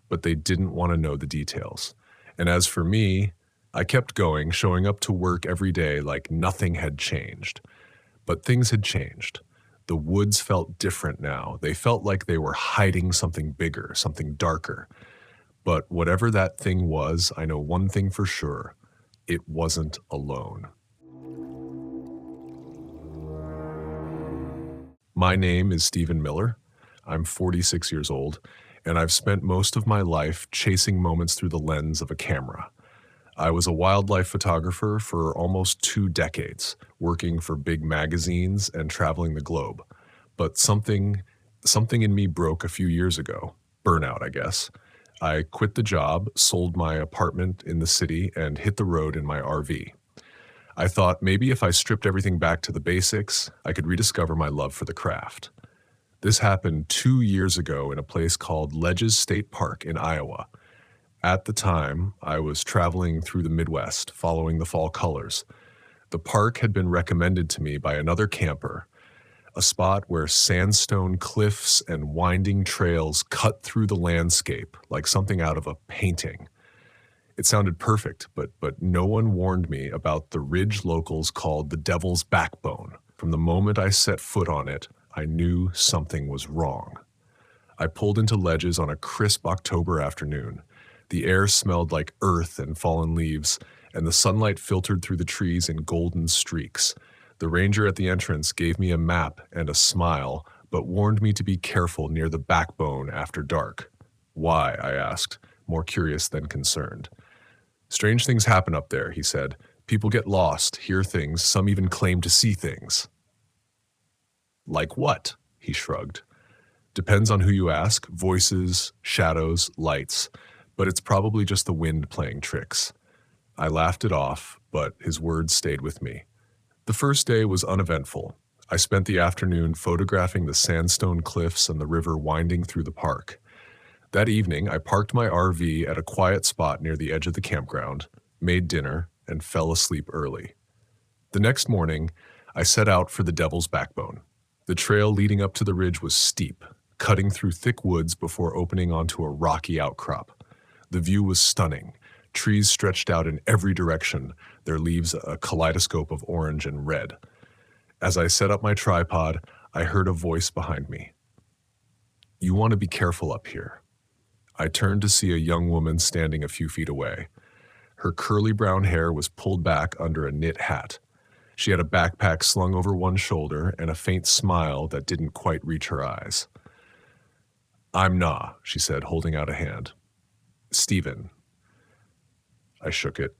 but they didn't want to know the details. And as for me, I kept going, showing up to work every day like nothing had changed. But things had changed. The woods felt different now. They felt like they were hiding something bigger, something darker. But whatever that thing was, I know one thing for sure. It wasn't alone. My name is Stephen Miller. I'm 46 years old, and I've spent most of my life chasing moments through the lens of a camera. I was a wildlife photographer for almost 2 decades, working for big magazines and traveling the globe. But something in me broke a few years ago. Burnout, I guess. I quit the job, sold my apartment in the city, and hit the road in my RV. I thought maybe if I stripped everything back to the basics, I could rediscover my love for the craft. This happened 2 years ago in a place called Ledges State Park in Iowa. At the time, I was traveling through the Midwest, following the fall colors. The park had been recommended to me by another camper, a spot where sandstone cliffs and winding trails cut through the landscape like something out of a painting. It sounded perfect, but no one warned me about the ridge locals called the Devil's Backbone. From the moment I set foot on it, I knew something was wrong. I pulled into ledges on a crisp October afternoon. The air smelled like earth and fallen leaves, and the sunlight filtered through the trees in golden streaks. The ranger at the entrance gave me a map and a smile, but warned me to be careful near the backbone after dark. Why? I asked, more curious than concerned. Strange things happen up there, he said. People get lost, hear things, some even claim to see things. Like what? He shrugged. Depends on who you ask, voices, shadows, lights, but it's probably just the wind playing tricks. I laughed it off, but his words stayed with me. The first day was uneventful. I spent the afternoon photographing the sandstone cliffs and the river winding through the park. That evening, I parked my RV at a quiet spot near the edge of the campground, made dinner, and fell asleep early. The next morning, I set out for the Devil's Backbone. The trail leading up to the ridge was steep, cutting through thick woods before opening onto a rocky outcrop. The view was stunning. Trees stretched out in every direction, their leaves a kaleidoscope of orange and red. As I set up my tripod, I heard a voice behind me. "You want to be careful up here." I turned to see a young woman standing a few feet away. Her curly brown hair was pulled back under a knit hat. She had a backpack slung over one shoulder and a faint smile that didn't quite reach her eyes. "I'm Na," she said, holding out a hand. "Steven." I shook it.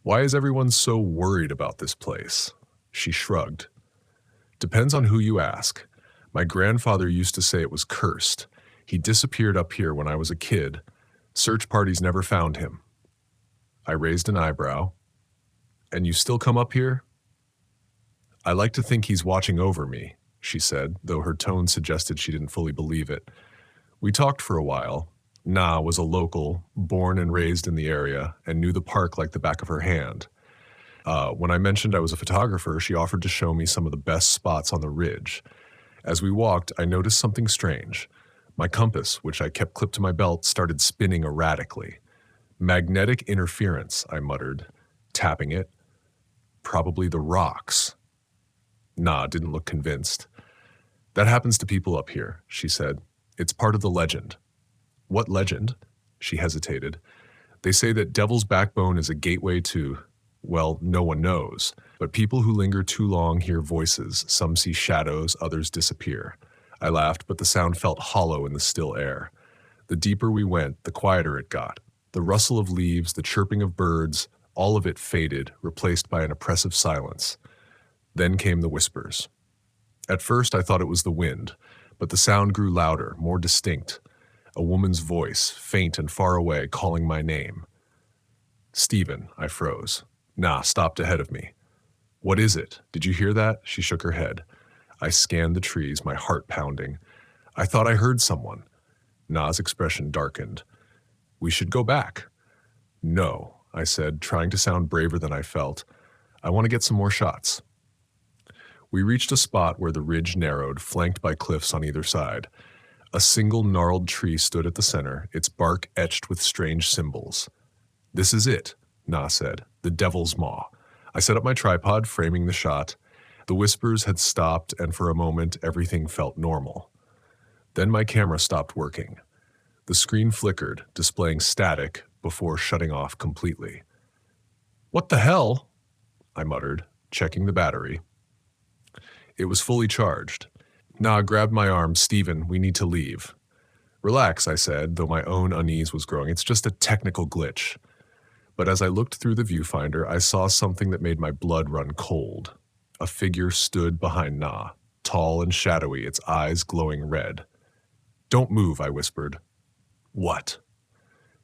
"Why is everyone so worried about this place?" She shrugged. "Depends on who you ask. My grandfather used to say it was cursed. He disappeared up here when I was a kid. Search parties never found him." I raised an eyebrow. "And you still come up here?" "I like to think he's watching over me," she said, though her tone suggested she didn't fully believe it. We talked for a while. Na was a local, born and raised in the area, and knew the park like the back of her hand. When I mentioned I was a photographer, she offered to show me some of the best spots on the ridge. As we walked, I noticed something strange. My compass, which I kept clipped to my belt, started spinning erratically. "Magnetic interference," I muttered, tapping it. "Probably the rocks." Na didn't look convinced. "That happens to people up here," she said. "It's part of the legend." "What legend?" She hesitated. "They say that Devil's Backbone is a gateway to, well, no one knows. But people who linger too long hear voices. Some see shadows, others disappear." I laughed, but the sound felt hollow in the still air. The deeper we went, the quieter it got. The rustle of leaves, the chirping of birds, all of it faded, replaced by an oppressive silence. Then came the whispers. At first I thought it was the wind, but the sound grew louder, more distinct. A woman's voice, faint and far away, calling my name. "Steven," I froze. Na stopped ahead of me. "What is it? Did you hear that?" She shook her head. I scanned the trees, my heart pounding. "I thought I heard someone." Na's expression darkened. "We should go back." "No," I said, trying to sound braver than I felt. "I want to get some more shots." We reached a spot where the ridge narrowed, flanked by cliffs on either side. A single gnarled tree stood at the center, its bark etched with strange symbols. "This is it," Na said, "the Devil's Maw." I set up my tripod, framing the shot. The whispers had stopped, and for a moment, everything felt normal. Then my camera stopped working. The screen flickered, displaying static before shutting off completely. "What the hell?" I muttered, checking the battery. It was fully charged. Na grabbed my arm. "Steven, we need to leave." "Relax," I said, though my own unease was growing. "It's just a technical glitch." But as I looked through the viewfinder, I saw something that made my blood run cold. A figure stood behind Na, tall and shadowy, its eyes glowing red. "Don't move," I whispered. "What?"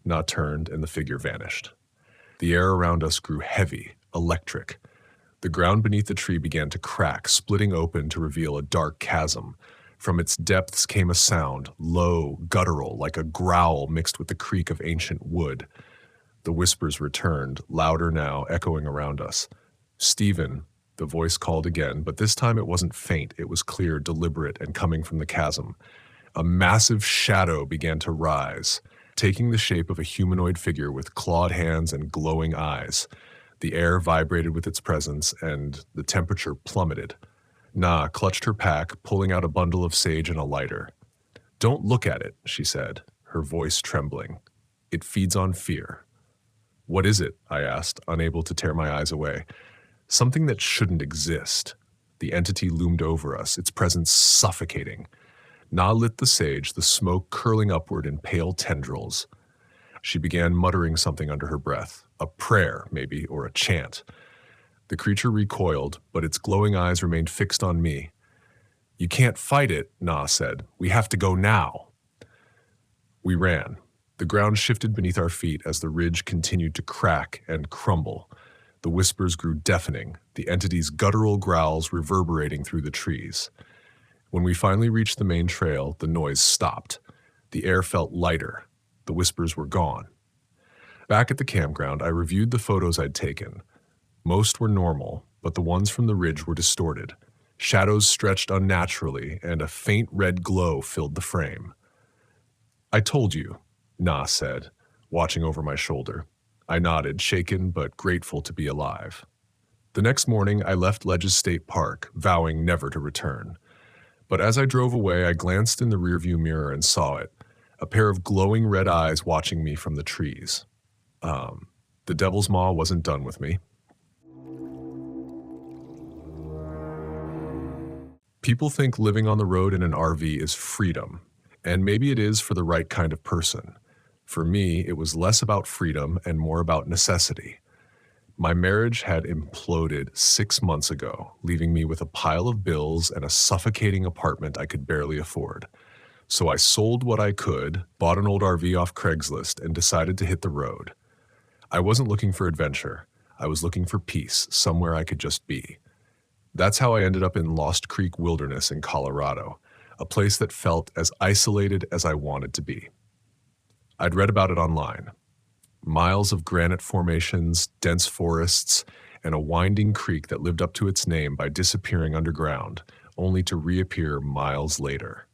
Na turned and the figure vanished. The air around us grew heavy, electric. The ground beneath the tree began to crack, splitting open to reveal a dark chasm. From its depths came a sound, low, guttural, like a growl mixed with the creak of ancient wood. The whispers returned, louder now, echoing around us. "Stephen," the voice called again, but this time it wasn't faint, it was clear, deliberate, and coming from the chasm. A massive shadow began to rise, taking the shape of a humanoid figure with clawed hands and glowing eyes. The air vibrated with its presence, and the temperature plummeted. Na clutched her pack, pulling out a bundle of sage and a lighter. "Don't look at it," she said, her voice trembling. "It feeds on fear." "What is it?" I asked, unable to tear my eyes away. "Something that shouldn't exist." The entity loomed over us, its presence suffocating. Na lit the sage, the smoke curling upward in pale tendrils. She began muttering something under her breath, a prayer, maybe, or a chant. The creature recoiled, but its glowing eyes remained fixed on me. "You can't fight it," Na said. "We have to go now." We ran. The ground shifted beneath our feet as the ridge continued to crack and crumble. The whispers grew deafening, the entity's guttural growls reverberating through the trees. When we finally reached the main trail, the noise stopped. The air felt lighter. The whispers were gone. Back at the campground, I reviewed the photos I'd taken. Most were normal, but the ones from the ridge were distorted. Shadows stretched unnaturally, and a faint red glow filled the frame. "I told you," Na said, watching over my shoulder. I nodded, shaken but grateful to be alive. The next morning, I left Ledges State Park, vowing never to return. But as I drove away, I glanced in the rearview mirror and saw it, a pair of glowing red eyes watching me from the trees. The Devil's Maw wasn't done with me. People think living on the road in an RV is freedom, and maybe it is for the right kind of person. For me, it was less about freedom and more about necessity. My marriage had imploded 6 months ago, leaving me with a pile of bills and a suffocating apartment I could barely afford. So I sold what I could, bought an old RV off Craigslist, and decided to hit the road. I wasn't looking for adventure. I was looking for peace, somewhere I could just be. That's how I ended up in Lost Creek Wilderness in Colorado, a place that felt as isolated as I wanted to be. I'd read about it online. Miles of granite formations, dense forests, and a winding creek that lived up to its name by disappearing underground, only to reappear miles later.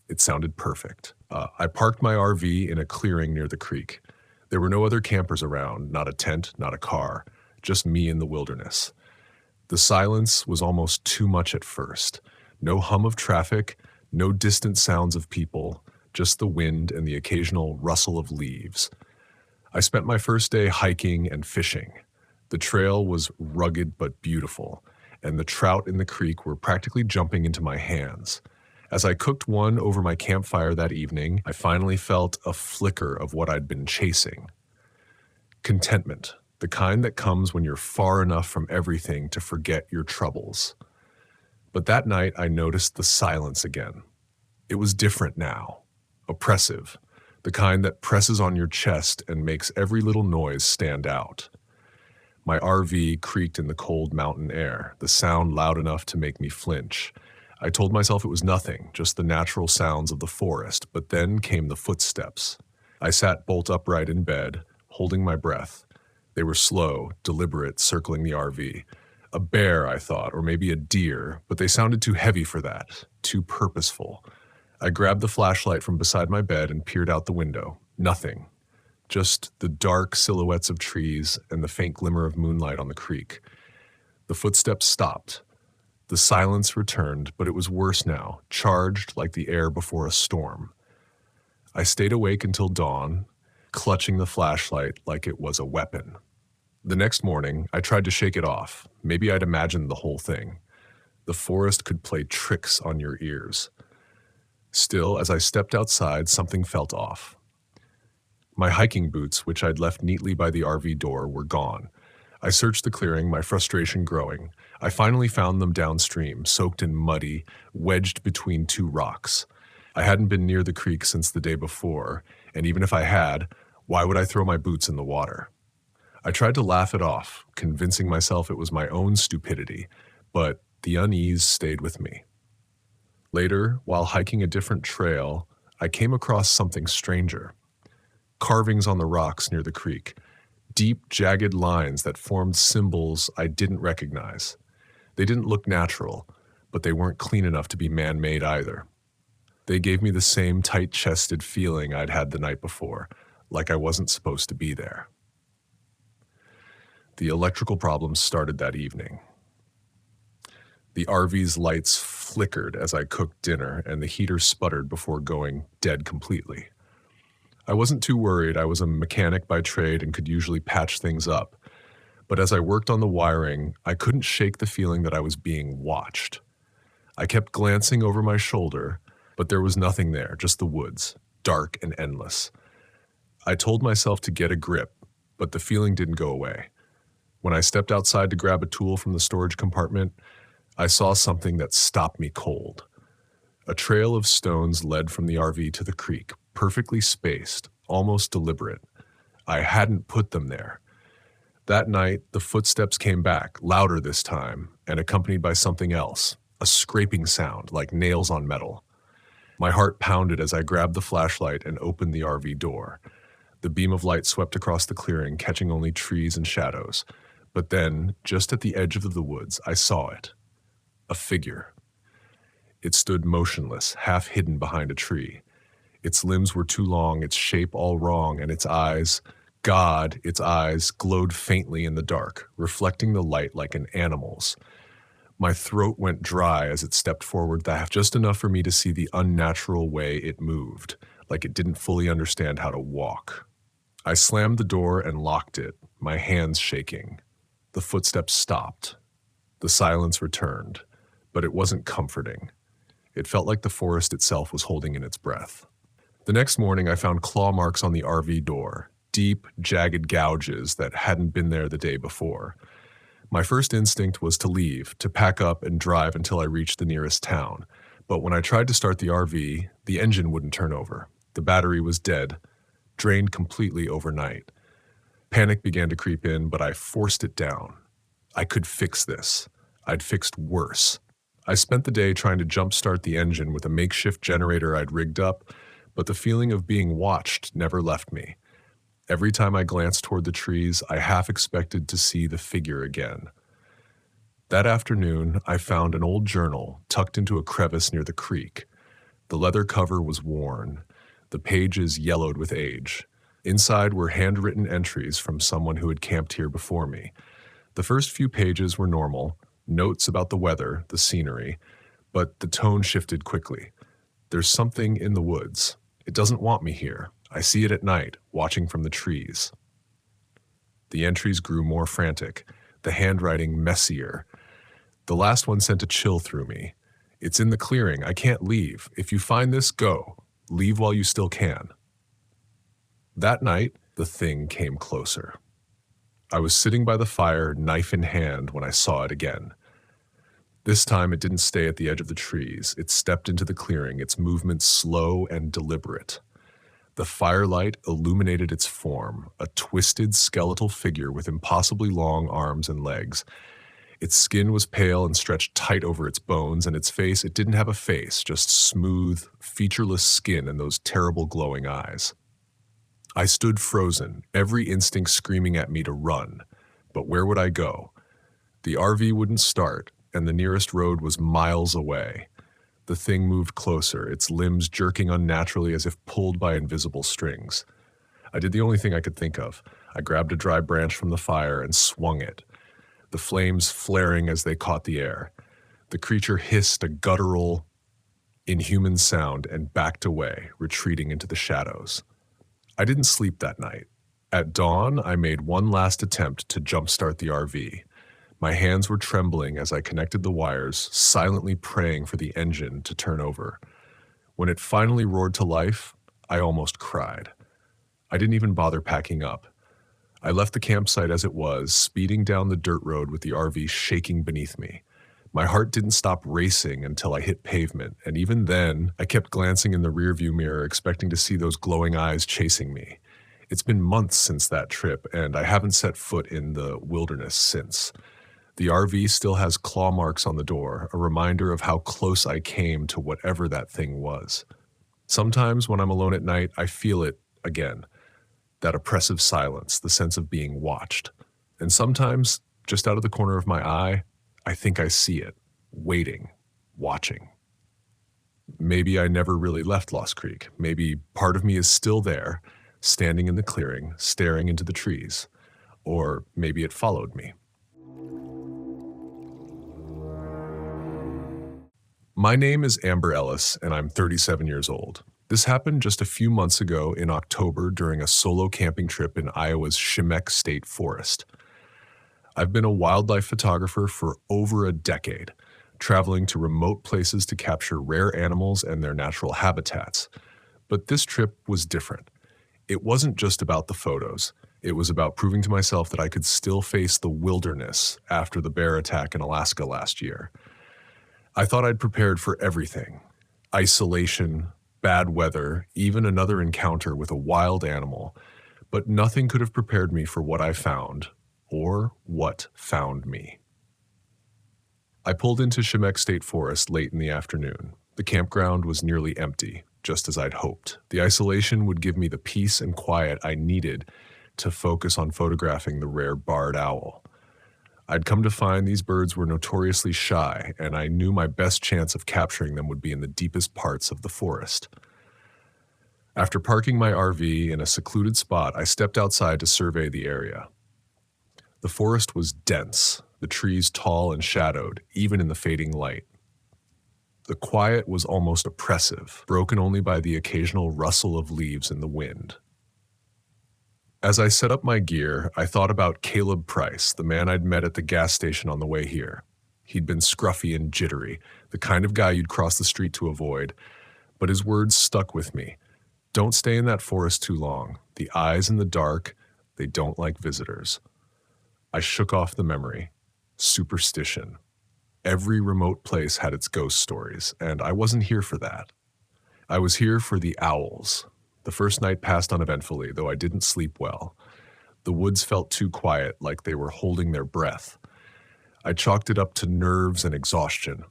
It sounded perfect. I parked my RV in a clearing near the creek. There were no other campers around, not a tent, not a car, just me in the wilderness. The silence was almost too much at first. No hum of traffic, no distant sounds of people, just the wind and the occasional rustle of leaves. I spent my first day hiking and fishing. The trail was rugged but beautiful, and the trout in the creek were practically jumping into my hands. As I cooked one over my campfire that evening, I finally felt a flicker of what I'd been chasing. Contentment, the kind that comes when you're far enough from everything to forget your troubles. But that night, I noticed the silence again. It was different now, oppressive, the kind that presses on your chest and makes every little noise stand out. My RV creaked in the cold mountain air, the sound loud enough to make me flinch. I told myself it was nothing, just the natural sounds of the forest, but then came the footsteps. I sat bolt upright in bed, holding my breath. They were slow, deliberate, circling the RV. A bear, I thought, or maybe a deer, but they sounded too heavy for that, too purposeful. I grabbed the flashlight from beside my bed and peered out the window. Nothing. Just the dark silhouettes of trees and the faint glimmer of moonlight on the creek. The footsteps stopped. The silence returned, but it was worse now, charged like the air before a storm. I stayed awake until dawn, clutching the flashlight like it was a weapon. The next morning, I tried to shake it off. Maybe I'd imagined the whole thing. The forest could play tricks on your ears. Still, as I stepped outside, something felt off. My hiking boots, which I'd left neatly by the RV door, were gone. I searched the clearing, my frustration growing. I finally found them downstream, soaked in muddy, wedged between two rocks. I hadn't been near the creek since the day before, and even if I had, why would I throw my boots in the water? I tried to laugh it off, convincing myself it was my own stupidity, but the unease stayed with me. Later, while hiking a different trail, I came across something stranger. Carvings on the rocks near the creek, deep, jagged lines that formed symbols I didn't recognize. They didn't look natural, but they weren't clean enough to be man-made either. They gave me the same tight-chested feeling I'd had the night before, like I wasn't supposed to be there. The electrical problems started that evening. The RV's lights flickered as I cooked dinner, and the heater sputtered before going dead completely. I wasn't too worried. I was a mechanic by trade and could usually patch things up. But as I worked on the wiring, I couldn't shake the feeling that I was being watched. I kept glancing over my shoulder, but there was nothing there, just the woods, dark and endless. I told myself to get a grip, but the feeling didn't go away. When I stepped outside to grab a tool from the storage compartment, I saw something that stopped me cold. A trail of stones led from the RV to the creek, perfectly spaced, almost deliberate. I hadn't put them there. That night, the footsteps came back, louder this time, and accompanied by something else, a scraping sound like nails on metal. My heart pounded as I grabbed the flashlight and opened the RV door. The beam of light swept across the clearing, catching only trees and shadows. But then, just at the edge of the woods, I saw it. A figure. It stood motionless, half hidden behind a tree. Its limbs were too long, its shape all wrong, and its eyes, God, its eyes glowed faintly in the dark, reflecting the light like an animal's. My throat went dry as it stepped forward, just enough for me to see the unnatural way it moved, like it didn't fully understand how to walk. I slammed the door and locked it, my hands shaking. The footsteps stopped. The silence returned, but it wasn't comforting. It felt like the forest itself was holding in its breath. The next morning, I found claw marks on the RV door, deep, jagged gouges that hadn't been there the day before. My first instinct was to leave, to pack up and drive until I reached the nearest town. But when I tried to start the RV, the engine wouldn't turn over. The battery was dead, drained completely overnight. Panic began to creep in, but I forced it down. I could fix this. I'd fixed worse. I spent the day trying to jumpstart the engine with a makeshift generator I'd rigged up, but the feeling of being watched never left me. Every time I glanced toward the trees, I half expected to see the figure again. That afternoon, I found an old journal tucked into a crevice near the creek. The leather cover was worn, the pages yellowed with age. Inside were handwritten entries from someone who had camped here before me. The first few pages were normal, notes about the weather, the scenery, but the tone shifted quickly. There's something in the woods. It doesn't want me here. I see it at night, watching from the trees. The entries grew more frantic, the handwriting messier. The last one sent a chill through me. It's in the clearing. I can't leave. If you find this, go. Leave while you still can. That night, the thing came closer. I was sitting by the fire, knife in hand, when I saw it again. This time it didn't stay at the edge of the trees. It stepped into the clearing, its movement slow and deliberate. The firelight illuminated its form, a twisted skeletal figure with impossibly long arms and legs. Its skin was pale and stretched tight over its bones, and its face, it didn't have a face, just smooth, featureless skin and those terrible glowing eyes. I stood frozen, every instinct screaming at me to run. But where would I go? The RV wouldn't start, and the nearest road was miles away. The thing moved closer, its limbs jerking unnaturally as if pulled by invisible strings. I did the only thing I could think of. I grabbed a dry branch from the fire and swung it, the flames flaring as they caught the air. The creature hissed a guttural, inhuman sound and backed away, retreating into the shadows. I didn't sleep that night. At dawn, I made one last attempt to jumpstart the RV. My hands were trembling as I connected the wires, silently praying for the engine to turn over. When it finally roared to life, I almost cried. I didn't even bother packing up. I left the campsite as it was, speeding down the dirt road with the RV shaking beneath me. My heart didn't stop racing until I hit pavement, and even then, I kept glancing in the rearview mirror, expecting to see those glowing eyes chasing me. It's been months since that trip, and I haven't set foot in the wilderness since. The RV still has claw marks on the door, a reminder of how close I came to whatever that thing was. Sometimes when I'm alone at night, I feel it again. that oppressive silence, the sense of being watched. And sometimes, just out of the corner of my eye, I think I see it, waiting, watching. Maybe I never really left Lost Creek. Maybe part of me is still there, standing in the clearing, staring into the trees. Or maybe it followed me. My name is Amber Ellis, and I'm 37 years old. This happened just a few months ago in October during a solo camping trip in Iowa's Chimec State Forest. I've been a wildlife photographer for over a decade, traveling to remote places to capture rare animals and their natural habitats. But this trip was different. It wasn't just about the photos. It was about proving to myself that I could still face the wilderness after the bear attack in Alaska last year. I thought I'd prepared for everything: isolation, bad weather, even another encounter with a wild animal, but nothing could have prepared me for what I found, or what found me. I pulled into Chimec State Forest late in the afternoon. The campground was nearly empty, just as I'd hoped. The isolation would give me the peace and quiet I needed to focus on photographing the rare barred owl. I'd come to find these birds were notoriously shy, and I knew my best chance of capturing them would be in the deepest parts of the forest. After parking my RV in a secluded spot, I stepped outside to survey the area. The forest was dense, the trees tall and shadowed, even in the fading light. The quiet was almost oppressive, broken only by the occasional rustle of leaves in the wind. As I set up my gear, I thought about Caleb Price, the man I'd met at the gas station on the way here. He'd been scruffy and jittery, the kind of guy you'd cross the street to avoid, but his words stuck with me. Don't stay in that forest too long. The eyes in the dark, they don't like visitors. I shook off the memory. Superstition. Every remote place had its ghost stories, and I wasn't here for that. I was here for the owls. The first night passed uneventfully, though I didn't sleep well. The woods felt too quiet, like they were holding their breath. I chalked it up to nerves and exhaustion.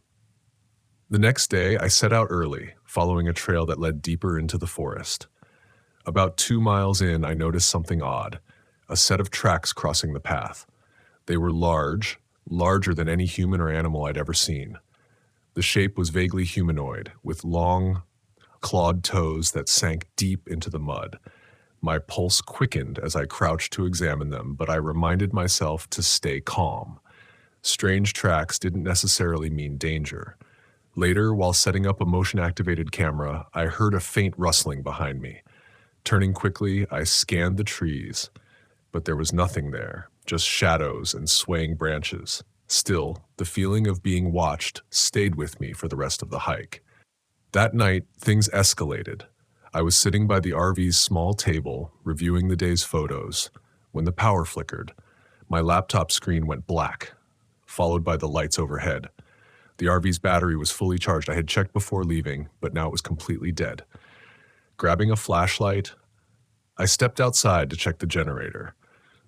The next day, I set out early, following a trail that led deeper into the forest. About 2 miles in, I noticed something odd: a set of tracks crossing the path. They were large, larger than any human or animal I'd ever seen. The shape was vaguely humanoid, with long, clawed toes that sank deep into the mud. My pulse quickened as I crouched to examine them, but I reminded myself to stay calm. Strange tracks didn't necessarily mean danger. Later, while setting up a motion-activated camera, I heard a faint rustling behind me. Turning quickly, I scanned the trees, but there was nothing there, just shadows and swaying branches. Still, the feeling of being watched stayed with me for the rest of the hike. That night, things escalated. I was sitting by the RV's small table, reviewing the day's photos, when the power flickered. My laptop screen went black, followed by the lights overhead. The RV's battery was fully charged. I had checked before leaving, but now it was completely dead. Grabbing a flashlight, I stepped outside to check the generator.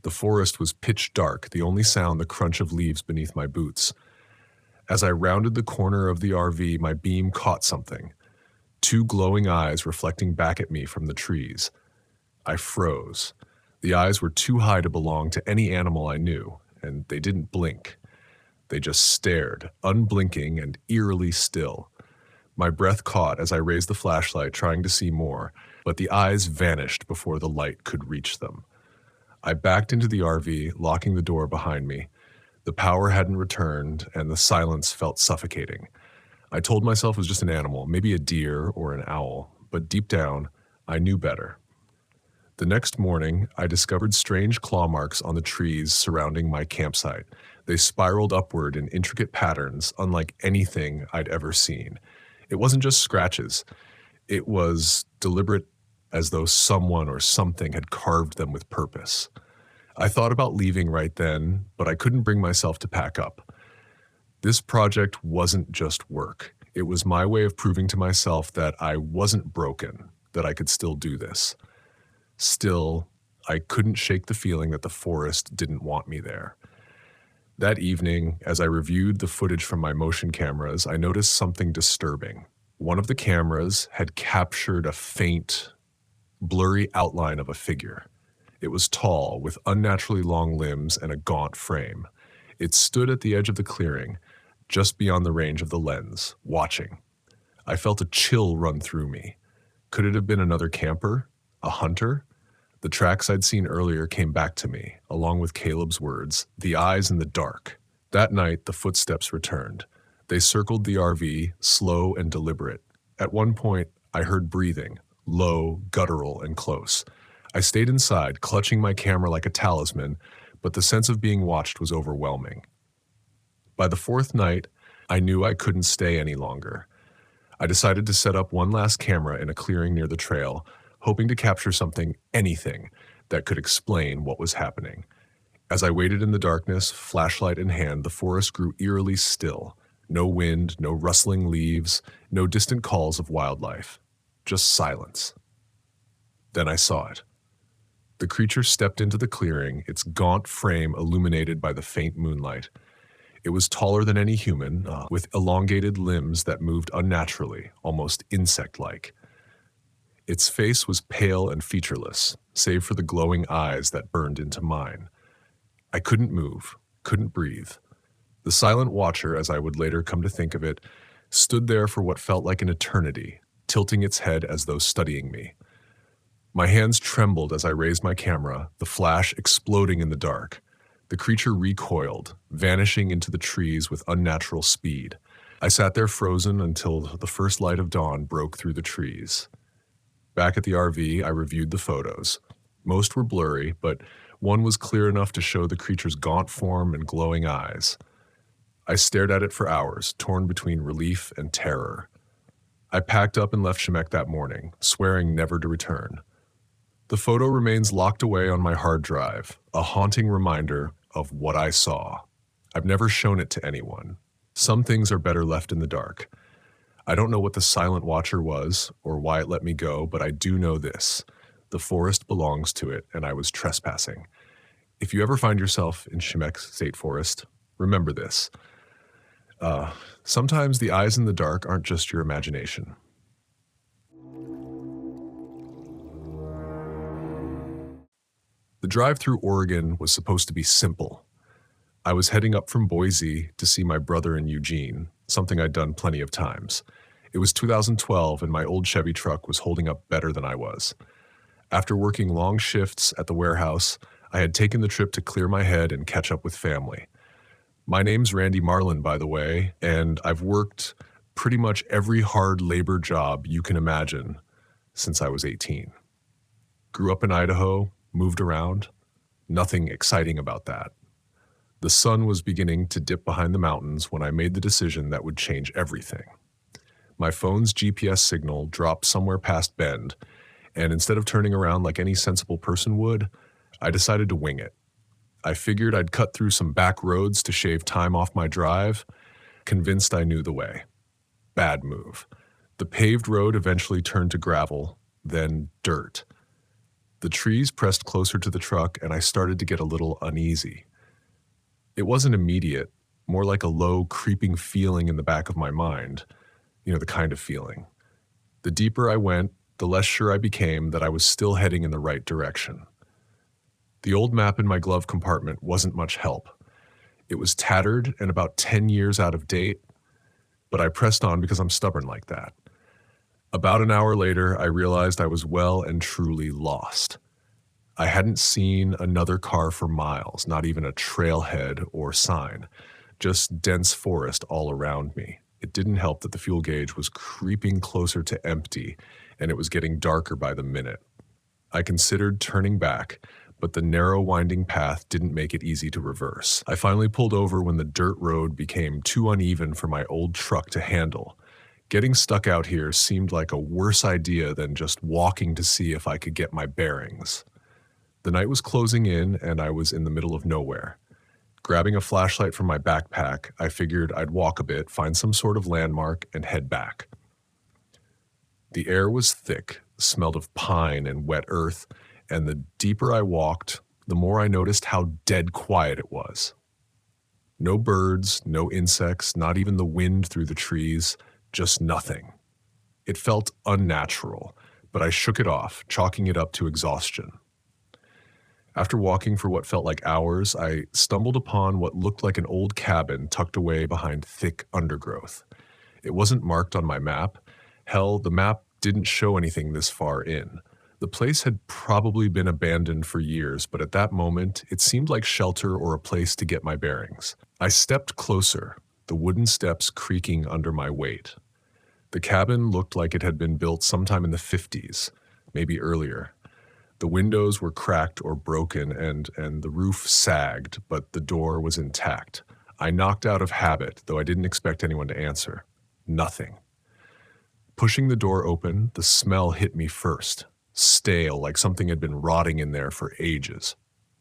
The forest was pitch dark, the only sound the crunch of leaves beneath my boots. As I rounded the corner of the RV, my beam caught something. 2 glowing eyes reflecting back at me from the trees. I froze. The eyes were too high to belong to any animal I knew, and they didn't blink. They just stared, unblinking and eerily still. My breath caught as I raised the flashlight, trying to see more, but the eyes vanished before the light could reach them. I backed into the RV, locking the door behind me. The power hadn't returned, and the silence felt suffocating. I told myself it was just an animal, maybe a deer or an owl, but deep down, I knew better. The next morning, I discovered strange claw marks on the trees surrounding my campsite. They spiraled upward in intricate patterns, unlike anything I'd ever seen. It wasn't just scratches. It was deliberate, as though someone or something had carved them with purpose. I thought about leaving right then, but I couldn't bring myself to pack up. This project wasn't just work. It was my way of proving to myself that I wasn't broken, that I could still do this. Still, I couldn't shake the feeling that the forest didn't want me there. That evening, as I reviewed the footage from my motion cameras, I noticed something disturbing. One of the cameras had captured a faint, blurry outline of a figure. It was tall, with unnaturally long limbs and a gaunt frame. It stood at the edge of the clearing, just beyond the range of the lens, watching. I felt a chill run through me. Could it have been another camper? A hunter? The tracks I'd seen earlier came back to me, along with Caleb's words, the eyes in the dark. That night, the footsteps returned. They circled the RV, slow and deliberate. At one point, I heard breathing, low, guttural, and close. I stayed inside, clutching my camera like a talisman, but the sense of being watched was overwhelming. By the fourth night, I knew I couldn't stay any longer. I decided to set up one last camera in a clearing near the trail, hoping to capture something, anything, that could explain what was happening. As I waited in the darkness, flashlight in hand, the forest grew eerily still. No wind, no rustling leaves, no distant calls of wildlife. Just silence. Then I saw it. The creature stepped into the clearing, its gaunt frame illuminated by the faint moonlight. It was taller than any human, with elongated limbs that moved unnaturally, almost insect-like. Its face was pale and featureless, save for the glowing eyes that burned into mine. I couldn't move, couldn't breathe. The silent watcher, as I would later come to think of it, stood there for what felt like an eternity, tilting its head as though studying me. My hands trembled as I raised my camera, the flash exploding in the dark. The creature recoiled, vanishing into the trees with unnatural speed. I sat there frozen until the first light of dawn broke through the trees. Back at the RV, I reviewed the photos. Most were blurry, but one was clear enough to show the creature's gaunt form and glowing eyes. I stared at it for hours, torn between relief and terror. I packed up and left Shemek that morning, swearing never to return. The photo remains locked away on my hard drive, a haunting reminder of what I saw. I've never shown it to anyone. Some things are better left in the dark. I don't know what the silent watcher was or why it let me go, but I do know this. The forest belongs to it, and I was trespassing. If you ever find yourself in Shemek State Forest, remember this. Sometimes the eyes in the dark aren't just your imagination. The drive through Oregon was supposed to be simple. I was heading up from Boise to see my brother in Eugene, something I'd done plenty of times. It was 2012 and my old Chevy truck was holding up better than I was. After working long shifts at the warehouse, I had taken the trip to clear my head and catch up with family. My name's Randy Marlin, by the way, and I've worked pretty much every hard labor job you can imagine since I was 18. Grew up in Idaho, moved around, nothing exciting about that. The sun was beginning to dip behind the mountains when I made the decision that would change everything. My phone's GPS signal dropped somewhere past Bend, and instead of turning around like any sensible person would, I decided to wing it. I figured I'd cut through some back roads to shave time off my drive, convinced I knew the way. Bad move. The paved road eventually turned to gravel, then dirt. The trees pressed closer to the truck, and I started to get a little uneasy. It wasn't immediate, more like a low, creeping feeling in the back of my mind. You know, the kind of feeling. The deeper I went, the less sure I became that I was still heading in the right direction. The old map in my glove compartment wasn't much help. It was tattered and about 10 years out of date, but I pressed on because I'm stubborn like that. About an hour later, I realized I was well and truly lost. I hadn't seen another car for miles, not even a trailhead or sign, just dense forest all around me. It didn't help that the fuel gauge was creeping closer to empty, and it was getting darker by the minute. I considered turning back, but the narrow winding path didn't make it easy to reverse. I finally pulled over when the dirt road became too uneven for my old truck to handle. Getting stuck out here seemed like a worse idea than just walking to see if I could get my bearings. The night was closing in, and I was in the middle of nowhere. Grabbing a flashlight from my backpack, I figured I'd walk a bit, find some sort of landmark, and head back. The air was thick, smelled of pine and wet earth, and the deeper I walked, the more I noticed how dead quiet it was. No birds, no insects, not even the wind through the trees, just nothing. It felt unnatural, but I shook it off, chalking it up to exhaustion. After walking for what felt like hours, I stumbled upon what looked like an old cabin tucked away behind thick undergrowth. It wasn't marked on my map. Hell, the map didn't show anything this far in. The place had probably been abandoned for years, but at that moment, it seemed like shelter or a place to get my bearings. I stepped closer, the wooden steps creaking under my weight. The cabin looked like it had been built sometime in the 50s, maybe earlier. The windows were cracked or broken and the roof sagged, but the door was intact. I knocked out of habit, though I didn't expect anyone to answer. Nothing. Pushing the door open, the smell hit me first. Stale, like something had been rotting in there for ages.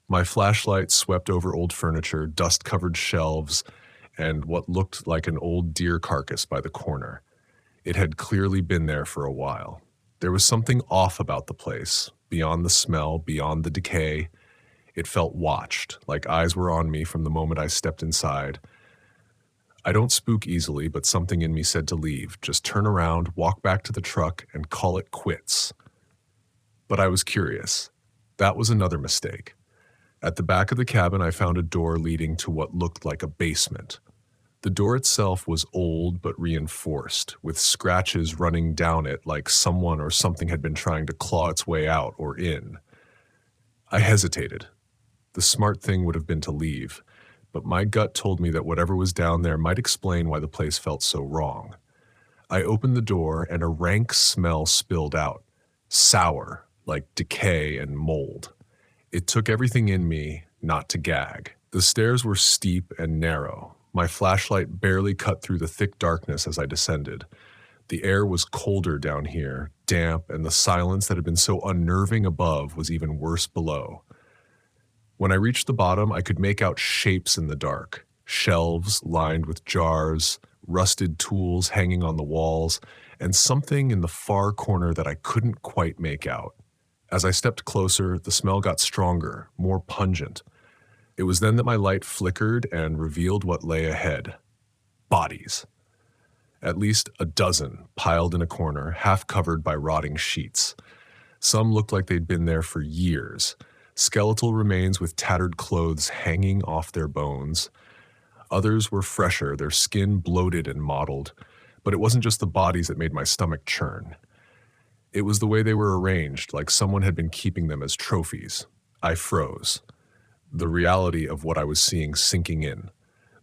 My flashlight swept over old furniture, dust-covered shelves, and what looked like an old deer carcass by the corner. It had clearly been there for a while. There was something off about the place, beyond the smell, beyond the decay. It felt watched, like eyes were on me from the moment I stepped inside. I don't spook easily, but something in me said to leave, just turn around, walk back to the truck, and call it quits. But I was curious. That was another mistake. At the back of the cabin, I found a door leading to what looked like a basement. The door itself was old but reinforced, with scratches running down it like someone or something had been trying to claw its way out or in. I hesitated. The smart thing would have been to leave, but my gut told me that whatever was down there might explain why the place felt so wrong. I opened the door and a rank smell spilled out, sour, like decay and mold. It took everything in me not to gag. The stairs were steep and narrow. My flashlight barely cut through the thick darkness as I descended. The air was colder down here, damp, and the silence that had been so unnerving above was even worse below. When I reached the bottom, I could make out shapes in the dark. Shelves lined with jars, rusted tools hanging on the walls, and something in the far corner that I couldn't quite make out. As I stepped closer, the smell got stronger, more pungent. It was then that my light flickered and revealed what lay ahead. Bodies. At least a dozen piled in a corner, half covered by rotting sheets. Some looked like they'd been there for years. Skeletal remains with tattered clothes hanging off their bones. Others were fresher, their skin bloated and mottled. But it wasn't just the bodies that made my stomach churn. It was the way they were arranged, like someone had been keeping them as trophies. I froze. The reality of what I was seeing sinking in.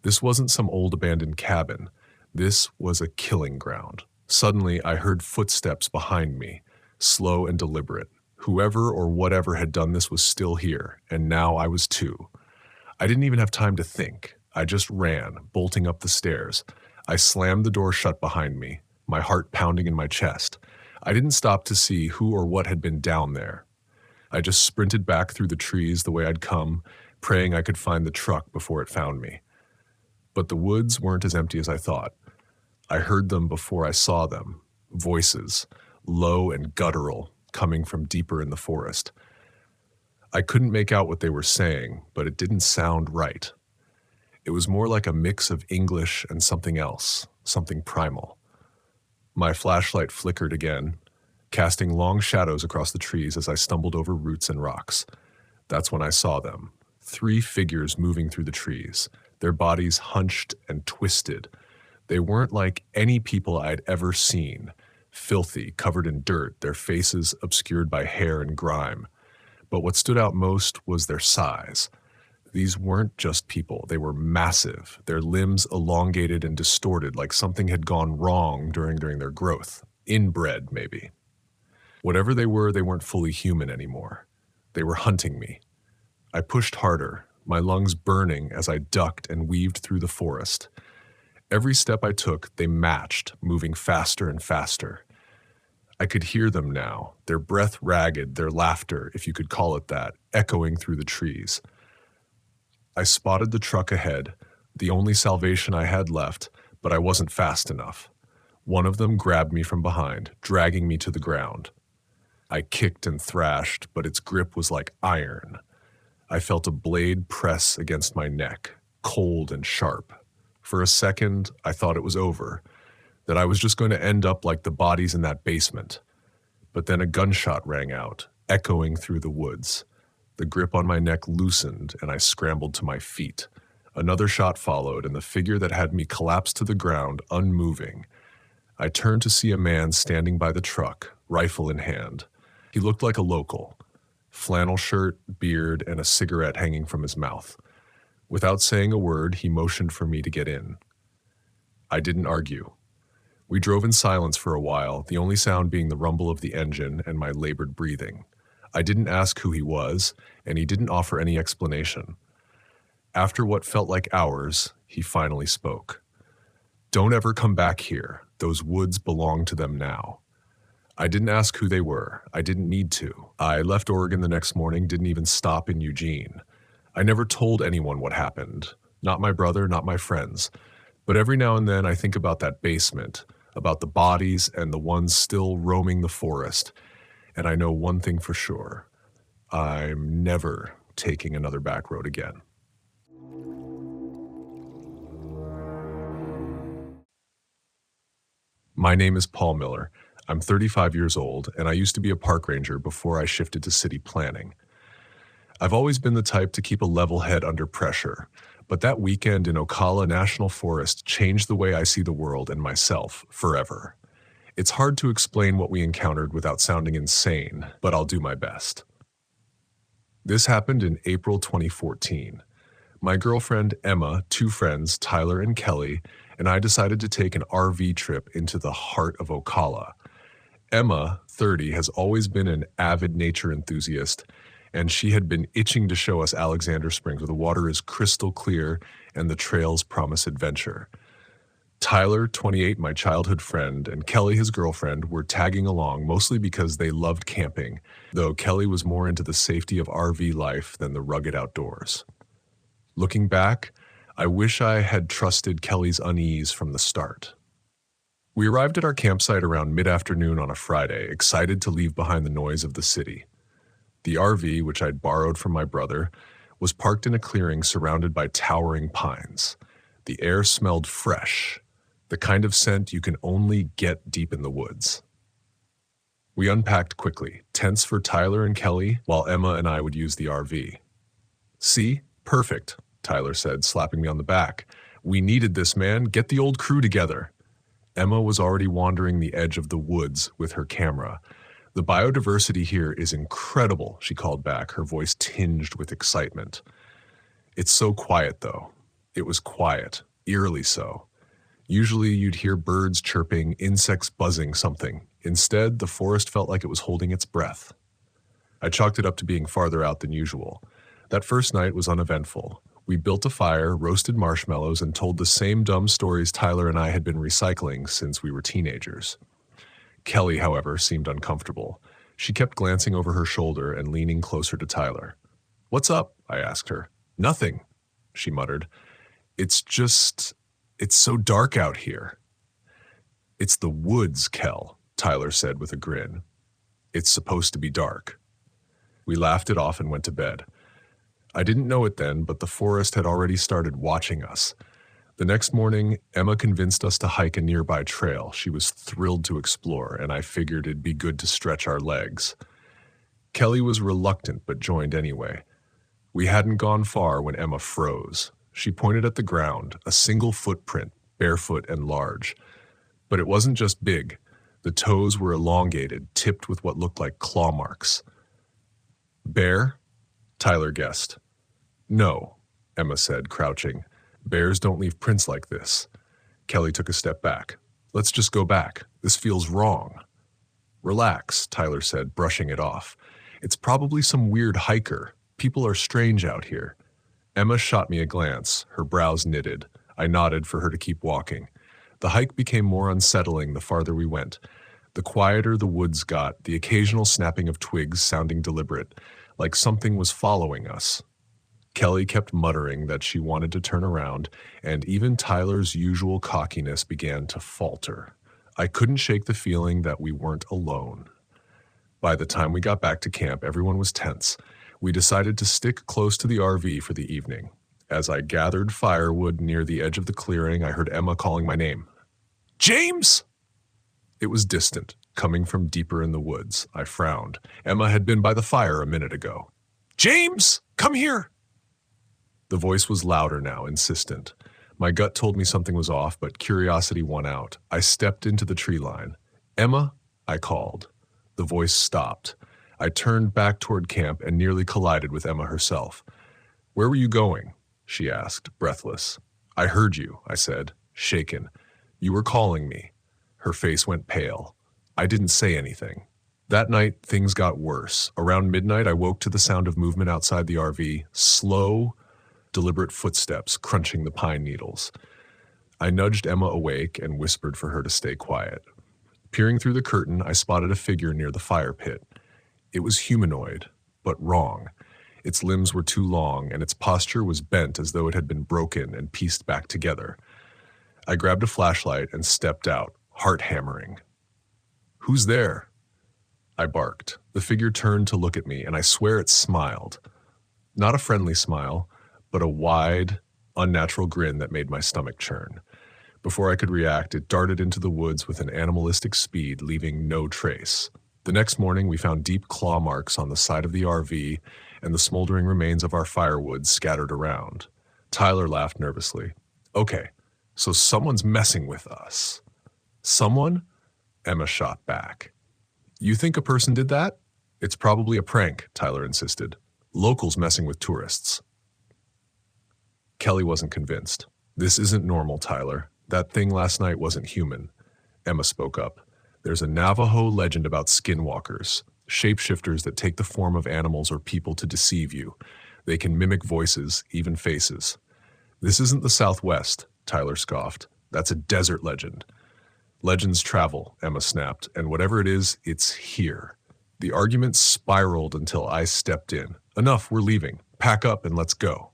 This wasn't some old abandoned cabin. This was a killing ground. Suddenly, I heard footsteps behind me, slow and deliberate. Whoever or whatever had done this was still here, and now I was too. I didn't even have time to think. I just ran, bolting up the stairs. I slammed the door shut behind me, my heart pounding in my chest. I didn't stop to see who or what had been down there. I just sprinted back through the trees the way I'd come, praying I could find the truck before it found me. But the woods weren't as empty as I thought. I heard them before I saw them. Voices, low and guttural, coming from deeper in the forest. I couldn't make out what they were saying, but it didn't sound right. It was more like a mix of English and something else, something primal. My flashlight flickered again, casting long shadows across the trees as I stumbled over roots and rocks. That's when I saw them. 3 figures moving through the trees, their bodies hunched and twisted. They weren't like any people I'd ever seen, filthy, covered in dirt, their faces obscured by hair and grime. But what stood out most was their size. These weren't just people, they were massive, their limbs elongated and distorted like something had gone wrong during their growth. Inbred, maybe. Whatever they weren't fully human anymore. They were hunting me. I pushed harder, my lungs burning as I ducked and weaved through the forest. Every step I took, they matched, moving faster and faster. I could hear them now, their breath ragged, their laughter, if you could call it that, echoing through the trees. I spotted the truck ahead, the only salvation I had left, but I wasn't fast enough. One of them grabbed me from behind, dragging me to the ground. I kicked and thrashed, but its grip was like iron. I felt a blade press against my neck, cold and sharp. For a second, I thought it was over, that I was just going to end up like the bodies in that basement. But then a gunshot rang out, echoing through the woods. The grip on my neck loosened, and I scrambled to my feet. Another shot followed, and the figure that had me collapsed to the ground, unmoving. I turned to see a man standing by the truck, rifle in hand. He looked like a local. Flannel shirt, beard, and a cigarette hanging from his mouth. Without saying a word, he motioned for me to get in. I didn't argue. We drove in silence for a while, the only sound being the rumble of the engine and my labored breathing. I didn't ask who he was, and he didn't offer any explanation. After what felt like hours, he finally spoke. "Don't ever come back here. Those woods belong to them now." I didn't ask who they were. I didn't need to. I left Oregon the next morning, didn't even stop in Eugene. I never told anyone what happened. Not my brother, not my friends. But every now and then I think about that basement, about the bodies and the ones still roaming the forest. And I know one thing for sure. I'm never taking another back road again. My name is Paul Miller. I'm 35 years old, and I used to be a park ranger before I shifted to city planning. I've always been the type to keep a level head under pressure, but that weekend in Ocala National Forest changed the way I see the world and myself forever. It's hard to explain what we encountered without sounding insane, but I'll do my best. This happened in April 2014. My girlfriend Emma, two friends, Tyler and Kelly, and I decided to take an RV trip into the heart of Ocala. Emma, 30, has always been an avid nature enthusiast, and she had been itching to show us Alexander Springs, where the water is crystal clear and the trails promise adventure. Tyler, 28, my childhood friend, and Kelly, his girlfriend, were tagging along mostly because they loved camping, though Kelly was more into the safety of RV life than the rugged outdoors. Looking back, I wish I had trusted Kelly's unease from the start. We arrived at our campsite around mid-afternoon on a Friday, excited to leave behind the noise of the city. The RV, which I'd borrowed from my brother, was parked in a clearing surrounded by towering pines. The air smelled fresh, the kind of scent you can only get deep in the woods. We unpacked quickly, tents for Tyler and Kelly, while Emma and I would use the RV. "See? Perfect," Tyler said, slapping me on the back. "We needed this, man. Get the old crew together." Emma was already wandering the edge of the woods with her camera. "The biodiversity here is incredible," she called back, her voice tinged with excitement. "It's so quiet, though." It was quiet, eerily so. Usually you'd hear birds chirping, insects buzzing something. Instead, the forest felt like it was holding its breath. I chalked it up to being farther out than usual. That first night was uneventful. We built a fire, roasted marshmallows, and told the same dumb stories Tyler and I had been recycling since we were teenagers. Kelly, however, seemed uncomfortable. She kept glancing over her shoulder and leaning closer to Tyler. "What's up?" I asked her. "Nothing," she muttered. It's so dark out here." "It's the woods, Kel," Tyler said with a grin. "It's supposed to be dark." We laughed it off and went to bed. I didn't know it then, but the forest had already started watching us. The next morning, Emma convinced us to hike a nearby trail she was thrilled to explore, and I figured it'd be good to stretch our legs. Kelly was reluctant but joined anyway. We hadn't gone far when Emma froze. She pointed at the ground, a single footprint, barefoot and large. But it wasn't just big. The toes were elongated, tipped with what looked like claw marks. "Bear?" Tyler guessed. "No," Emma said, crouching. "Bears don't leave prints like this." Kelly took a step back. "Let's just go back. This feels wrong." "Relax," Tyler said, brushing it off. "It's probably some weird hiker. People are strange out here." Emma shot me a glance, her brows knitted. I nodded for her to keep walking. The hike became more unsettling the farther we went. The quieter the woods got, the occasional snapping of twigs sounding deliberate, like something was following us. Kelly kept muttering that she wanted to turn around, and even Tyler's usual cockiness began to falter. I couldn't shake the feeling that we weren't alone. By the time we got back to camp, everyone was tense. We decided to stick close to the RV for the evening. As I gathered firewood near the edge of the clearing, I heard Emma calling my name. "James!" It was distant, coming from deeper in the woods. I frowned. Emma had been by the fire a minute ago. James, come here! The voice was louder now, insistent. My gut told me something was off, but curiosity won out. I stepped into the tree line. Emma, I called. The voice stopped. I turned back toward camp and nearly collided with Emma herself. Where were you going? She asked, breathless. I heard you, I said, shaken. You were calling me. Her face went pale. I didn't say anything. That night, things got worse. Around midnight, I woke to the sound of movement outside the RV, slow, deliberate footsteps crunching the pine needles. I nudged Emma awake and whispered for her to stay quiet. Peering through the curtain, I spotted a figure near the fire pit. It was humanoid, but wrong. Its limbs were too long, and its posture was bent as though it had been broken and pieced back together. I grabbed a flashlight and stepped out, heart hammering. Who's there? I barked. The figure turned to look at me, and I swear it smiled. Not a friendly smile, but a wide, unnatural grin that made my stomach churn. Before I could react, it darted into the woods with an animalistic speed, leaving no trace. The next morning, we found deep claw marks on the side of the RV and the smoldering remains of our firewood scattered around. Tyler laughed nervously. Okay, so someone's messing with us. Someone? Emma shot back. You think a person did that? It's probably a prank, Tyler insisted. Locals messing with tourists. Kelly wasn't convinced. This isn't normal, Tyler. That thing last night wasn't human. Emma spoke up. There's a Navajo legend about skinwalkers, shapeshifters that take the form of animals or people to deceive you. They can mimic voices, even faces. This isn't the Southwest, Tyler scoffed. That's a desert legend. Legends travel, Emma snapped, and whatever it is, it's here. The argument spiraled until I stepped in. Enough, we're leaving. Pack up and let's go.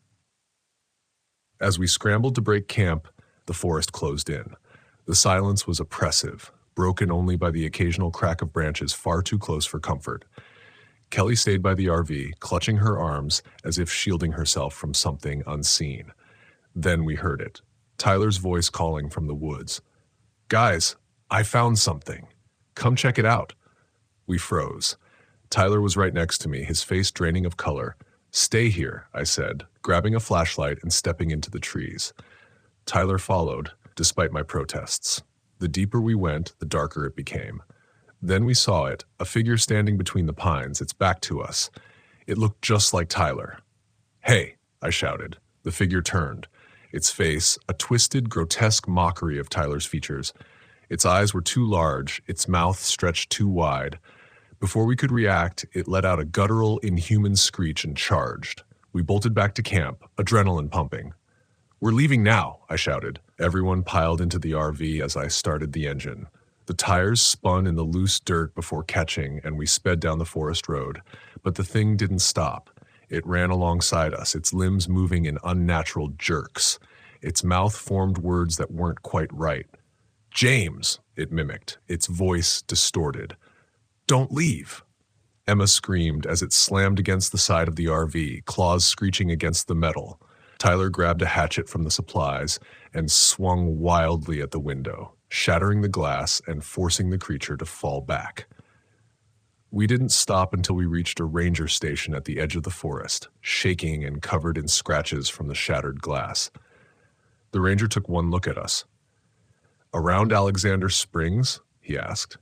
As we scrambled to break camp, the forest closed in. The silence was oppressive, broken only by the occasional crack of branches far too close for comfort. Kelly stayed by the RV, clutching her arms as if shielding herself from something unseen. Then we heard it. Tyler's voice calling from the woods. Guys, I found something. Come check it out. We froze. Tyler was right next to me, his face draining of color. Stay here, I said, grabbing a flashlight and stepping into the trees. Tyler followed, despite my protests. The deeper we went, the darker it became. Then we saw it, a figure standing between the pines, its back to us. It looked just like Tyler. Hey, I shouted. The figure turned. Its face, a twisted, grotesque mockery of Tyler's features. Its eyes were too large, its mouth stretched too wide. Before we could react, it let out a guttural, inhuman screech and charged. We bolted back to camp, adrenaline pumping. We're leaving now, I shouted. Everyone piled into the RV as I started the engine. The tires spun in the loose dirt before catching, and we sped down the forest road. But the thing didn't stop. It ran alongside us, its limbs moving in unnatural jerks. Its mouth formed words that weren't quite right. James, it mimicked, its voice distorted. Don't leave. Emma screamed as it slammed against the side of the RV, claws screeching against the metal. Tyler grabbed a hatchet from the supplies and swung wildly at the window, shattering the glass and forcing the creature to fall back. We didn't stop until we reached a ranger station at the edge of the forest, shaking and covered in scratches from the shattered glass. The ranger took one look at us. Around Alexander Springs? He asked.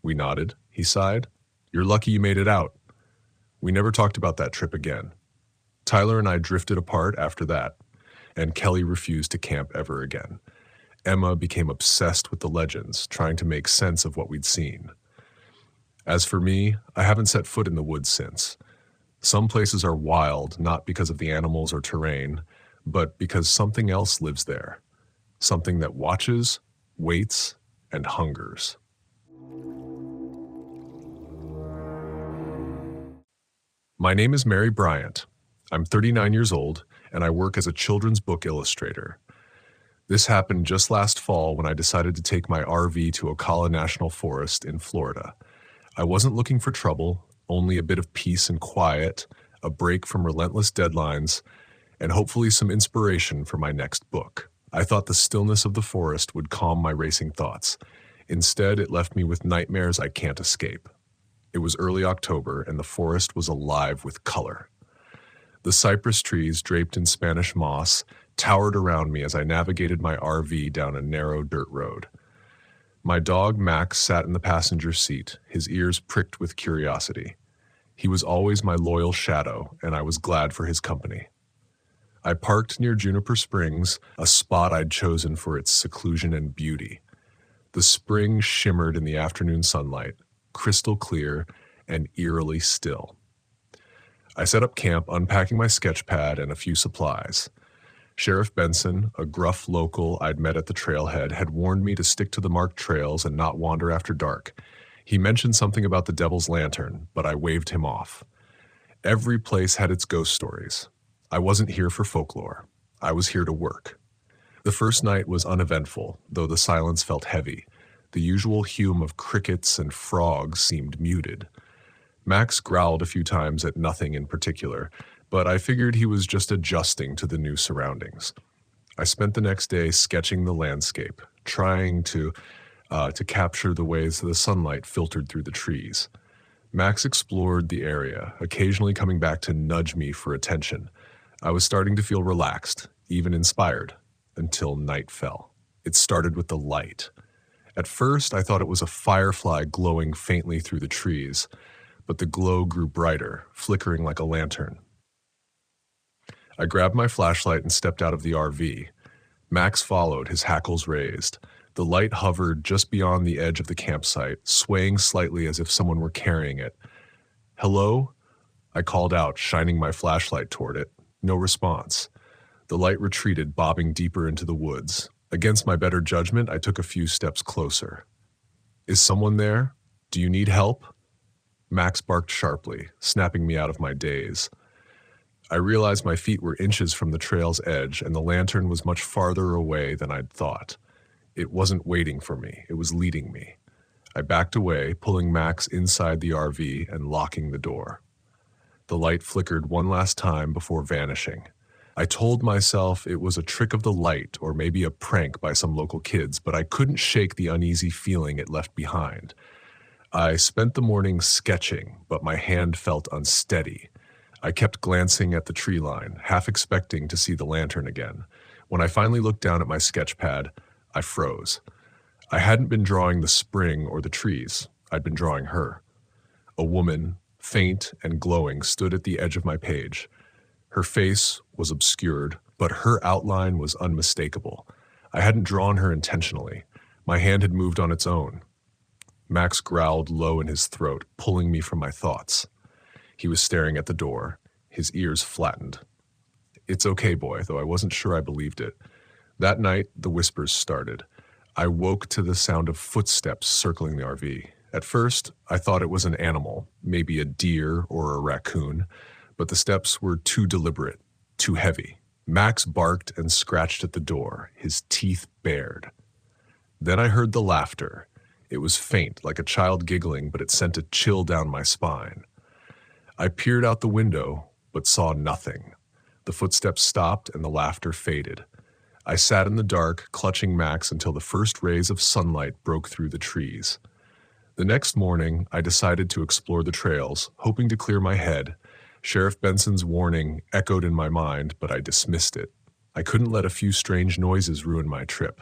We nodded. He sighed. You're lucky you made it out. We never talked about that trip again. Tyler and I drifted apart after that, and Kelly refused to camp ever again. Emma became obsessed with the legends, trying to make sense of what we'd seen. As for me, I haven't set foot in the woods since. Some places are wild, not because of the animals or terrain, but because something else lives there. Something that watches, waits, and hungers. My name is Mary Bryant. I'm 39 years old, and I work as a children's book illustrator. This happened just last fall when I decided to take my RV to Ocala National Forest in Florida. I wasn't looking for trouble, only a bit of peace and quiet, a break from relentless deadlines, and hopefully some inspiration for my next book. I thought the stillness of the forest would calm my racing thoughts. Instead, it left me with nightmares I can't escape. It was early October, and the forest was alive with color. The cypress trees, draped in Spanish moss, towered around me as I navigated my RV down a narrow dirt road. My dog Max sat in the passenger seat, his ears pricked with curiosity. He was always my loyal shadow, and I was glad for his company. I parked near Juniper Springs, a spot I'd chosen for its seclusion and beauty. The spring shimmered in the afternoon sunlight, crystal clear and eerily still. I set up camp, unpacking my sketch pad and a few supplies. Sheriff Benson, a gruff local I'd met at the trailhead, had warned me to stick to the marked trails and not wander after dark. He mentioned something about the Devil's Lantern, but I waved him off. Every place had its ghost stories. I wasn't here for folklore. I was here to work. The first night was uneventful, though the silence felt heavy. The usual hum of crickets and frogs seemed muted. Max growled a few times at nothing in particular, but I figured he was just adjusting to the new surroundings. I spent the next day sketching the landscape, trying to capture the ways the sunlight filtered through the trees. Max explored the area, occasionally coming back to nudge me for attention. I was starting to feel relaxed, even inspired, until night fell. It started with the light. At first, I thought it was a firefly glowing faintly through the trees, but the glow grew brighter, flickering like a lantern. I grabbed my flashlight and stepped out of the RV. Max followed, his hackles raised. The light hovered just beyond the edge of the campsite, swaying slightly as if someone were carrying it. "Hello?" I called out, shining my flashlight toward it. No response. The light retreated, bobbing deeper into the woods. Against my better judgment, I took a few steps closer. "Is someone there? Do you need help?" Max barked sharply, snapping me out of my daze. I realized my feet were inches from the trail's edge, and the lantern was much farther away than I'd thought. It wasn't waiting for me, it was leading me. I backed away, pulling Max inside the RV and locking the door. The light flickered one last time before vanishing. I told myself it was a trick of the light or maybe a prank by some local kids, but I couldn't shake the uneasy feeling it left behind. I spent the morning sketching, but my hand felt unsteady. I kept glancing at the tree line, half expecting to see the lantern again. When I finally looked down at my sketch pad, I froze. I hadn't been drawing the spring or the trees. I'd been drawing her. A woman, faint and glowing, stood at the edge of my page. Her face was obscured, but her outline was unmistakable. I hadn't drawn her intentionally. My hand had moved on its own. Max growled low in his throat, pulling me from my thoughts. He was staring at the door, his ears flattened. "It's okay, boy," though I wasn't sure I believed it. That night, the whispers started. I woke to the sound of footsteps circling the RV. At first, I thought it was an animal, maybe a deer or a raccoon, but the steps were too deliberate, too heavy. Max barked and scratched at the door, his teeth bared. Then I heard the laughter. It was faint, like a child giggling, but it sent a chill down my spine. I peered out the window, but saw nothing. The footsteps stopped and the laughter faded. I sat in the dark, clutching Max until the first rays of sunlight broke through the trees. The next morning, I decided to explore the trails, hoping to clear my head. Sheriff Benson's warning echoed in my mind, but I dismissed it. I couldn't let a few strange noises ruin my trip.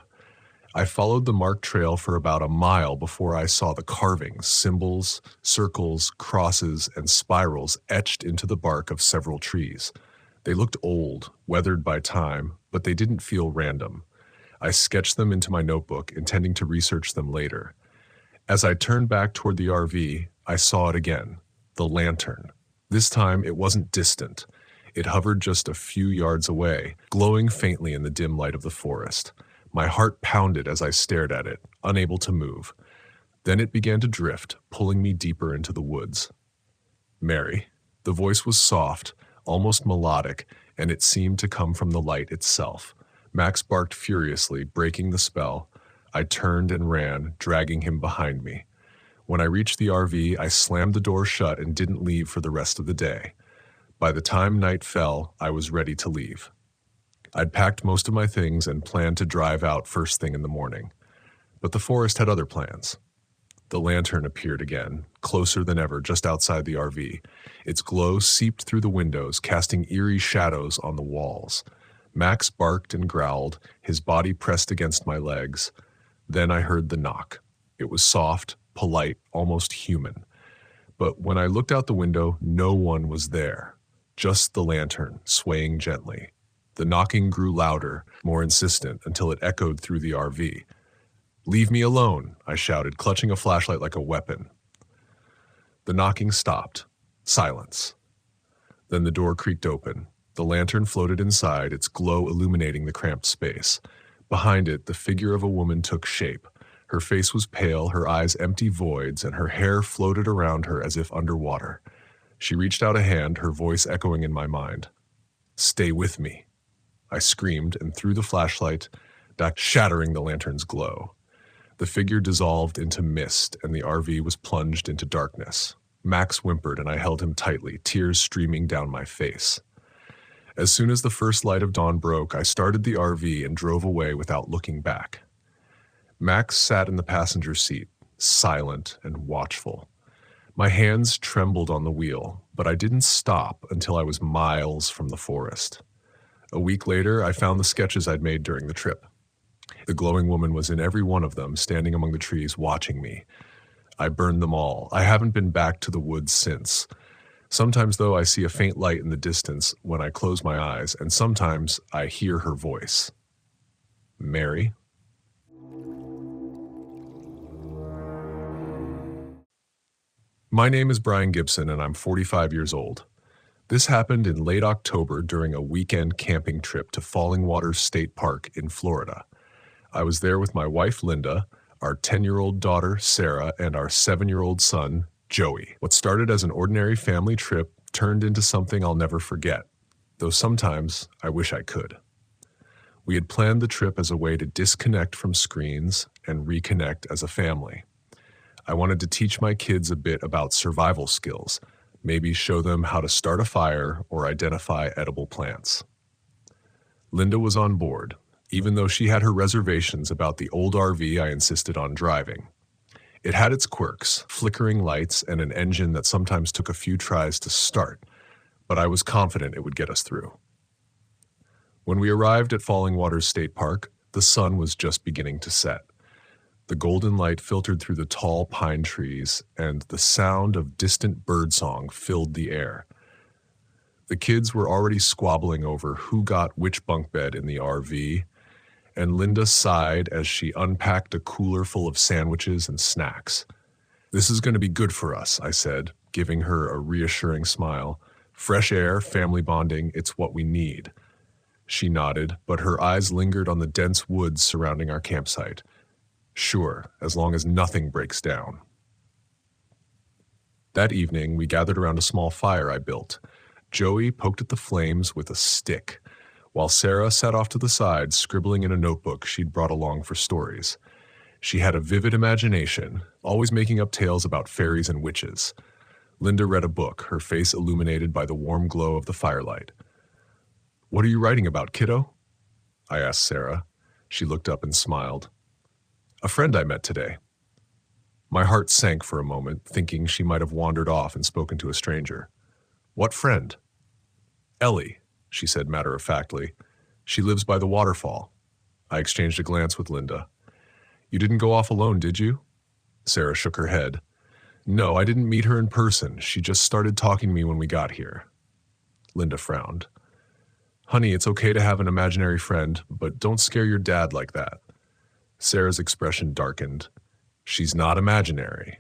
I followed the marked trail for about a mile before I saw the carvings, symbols, circles, crosses, and spirals etched into the bark of several trees. They looked old, weathered by time, but they didn't feel random. I sketched them into my notebook, intending to research them later. As I turned back toward the RV, I saw it again, the lantern. This time, it wasn't distant. It hovered just a few yards away, glowing faintly in the dim light of the forest. My heart pounded as I stared at it, unable to move. Then it began to drift, pulling me deeper into the woods. "Mary." The voice was soft, almost melodic, and it seemed to come from the light itself. Max barked furiously, breaking the spell. I turned and ran, dragging him behind me. When I reached the RV, I slammed the door shut and didn't leave for the rest of the day. By the time night fell, I was ready to leave. I'd packed most of my things and planned to drive out first thing in the morning. But the forest had other plans. The lantern appeared again, closer than ever, just outside the RV. Its glow seeped through the windows, casting eerie shadows on the walls. Max barked and growled, his body pressed against my legs. Then I heard the knock. It was soft, polite, almost human. But when I looked out the window, no one was there. Just the lantern, swaying gently. The knocking grew louder, more insistent, until it echoed through the RV. "Leave me alone," I shouted, clutching a flashlight like a weapon. The knocking stopped. Silence. Then the door creaked open. The lantern floated inside, its glow illuminating the cramped space. Behind it, the figure of a woman took shape. Her face was pale, her eyes empty voids, and her hair floated around her as if underwater. She reached out a hand, her voice echoing in my mind. "Stay with me." I screamed and threw the flashlight back, shattering the lantern's glow. The figure dissolved into mist, and the RV was plunged into darkness. Max whimpered, and I held him tightly, tears streaming down my face. As soon as the first light of dawn broke, I started the RV and drove away without looking back. Max sat in the passenger seat, silent and watchful. My hands trembled on the wheel, but I didn't stop until I was miles from the forest. A week later, I found the sketches I'd made during the trip. The glowing woman was in every one of them, standing among the trees, watching me. I burned them all. I haven't been back to the woods since. Sometimes, though, I see a faint light in the distance when I close my eyes, and sometimes I hear her voice. Mary? My name is Brian Gibson, and I'm 45 years old. This happened in late October during a weekend camping trip to Falling Waters State Park in Florida. I was there with my wife, Linda, our 10-year-old daughter, Sarah, and our 7-year-old son, Joey. What started as an ordinary family trip turned into something I'll never forget, though sometimes I wish I could. We had planned the trip as a way to disconnect from screens and reconnect as a family. I wanted to teach my kids a bit about survival skills, maybe show them how to start a fire or identify edible plants. Linda was on board, even though she had her reservations about the old RV I insisted on driving. It had its quirks, flickering lights and an engine that sometimes took a few tries to start, but I was confident it would get us through. When we arrived at Falling Waters State Park, the sun was just beginning to set. The golden light filtered through the tall pine trees, and the sound of distant birdsong filled the air. The kids were already squabbling over who got which bunk bed in the RV, and Linda sighed as she unpacked a cooler full of sandwiches and snacks. "This is going to be good for us," I said, giving her a reassuring smile. "Fresh air, family bonding, it's what we need." She nodded, but her eyes lingered on the dense woods surrounding our campsite. "Sure, as long as nothing breaks down." That evening, we gathered around a small fire I built. Joey poked at the flames with a stick, while Sarah sat off to the side, scribbling in a notebook she'd brought along for stories. She had a vivid imagination, always making up tales about fairies and witches. Linda read a book, her face illuminated by the warm glow of the firelight. "What are you writing about, kiddo?" I asked Sarah. She looked up and smiled. "A friend I met today." My heart sank for a moment, thinking she might have wandered off and spoken to a stranger. "What friend?" "Ellie," she said matter-of-factly. "She lives by the waterfall." I exchanged a glance with Linda. "You didn't go off alone, did you?" Sarah shook her head. "No, I didn't meet her in person. She just started talking to me when we got here." Linda frowned. "Honey, it's okay to have an imaginary friend, but don't scare your dad like that." Sarah's expression darkened. "She's not imaginary."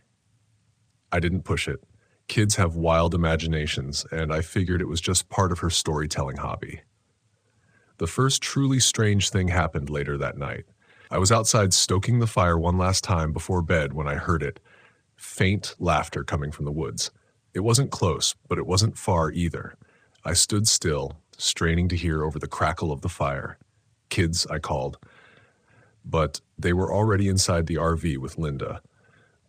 I didn't push it. Kids have wild imaginations, and I figured it was just part of her storytelling hobby. The first truly strange thing happened later that night. I was outside stoking the fire one last time before bed when I heard it. Faint laughter coming from the woods. It wasn't close, but it wasn't far either. I stood still, straining to hear over the crackle of the fire. "Kids," I called. But they were already inside the RV with Linda.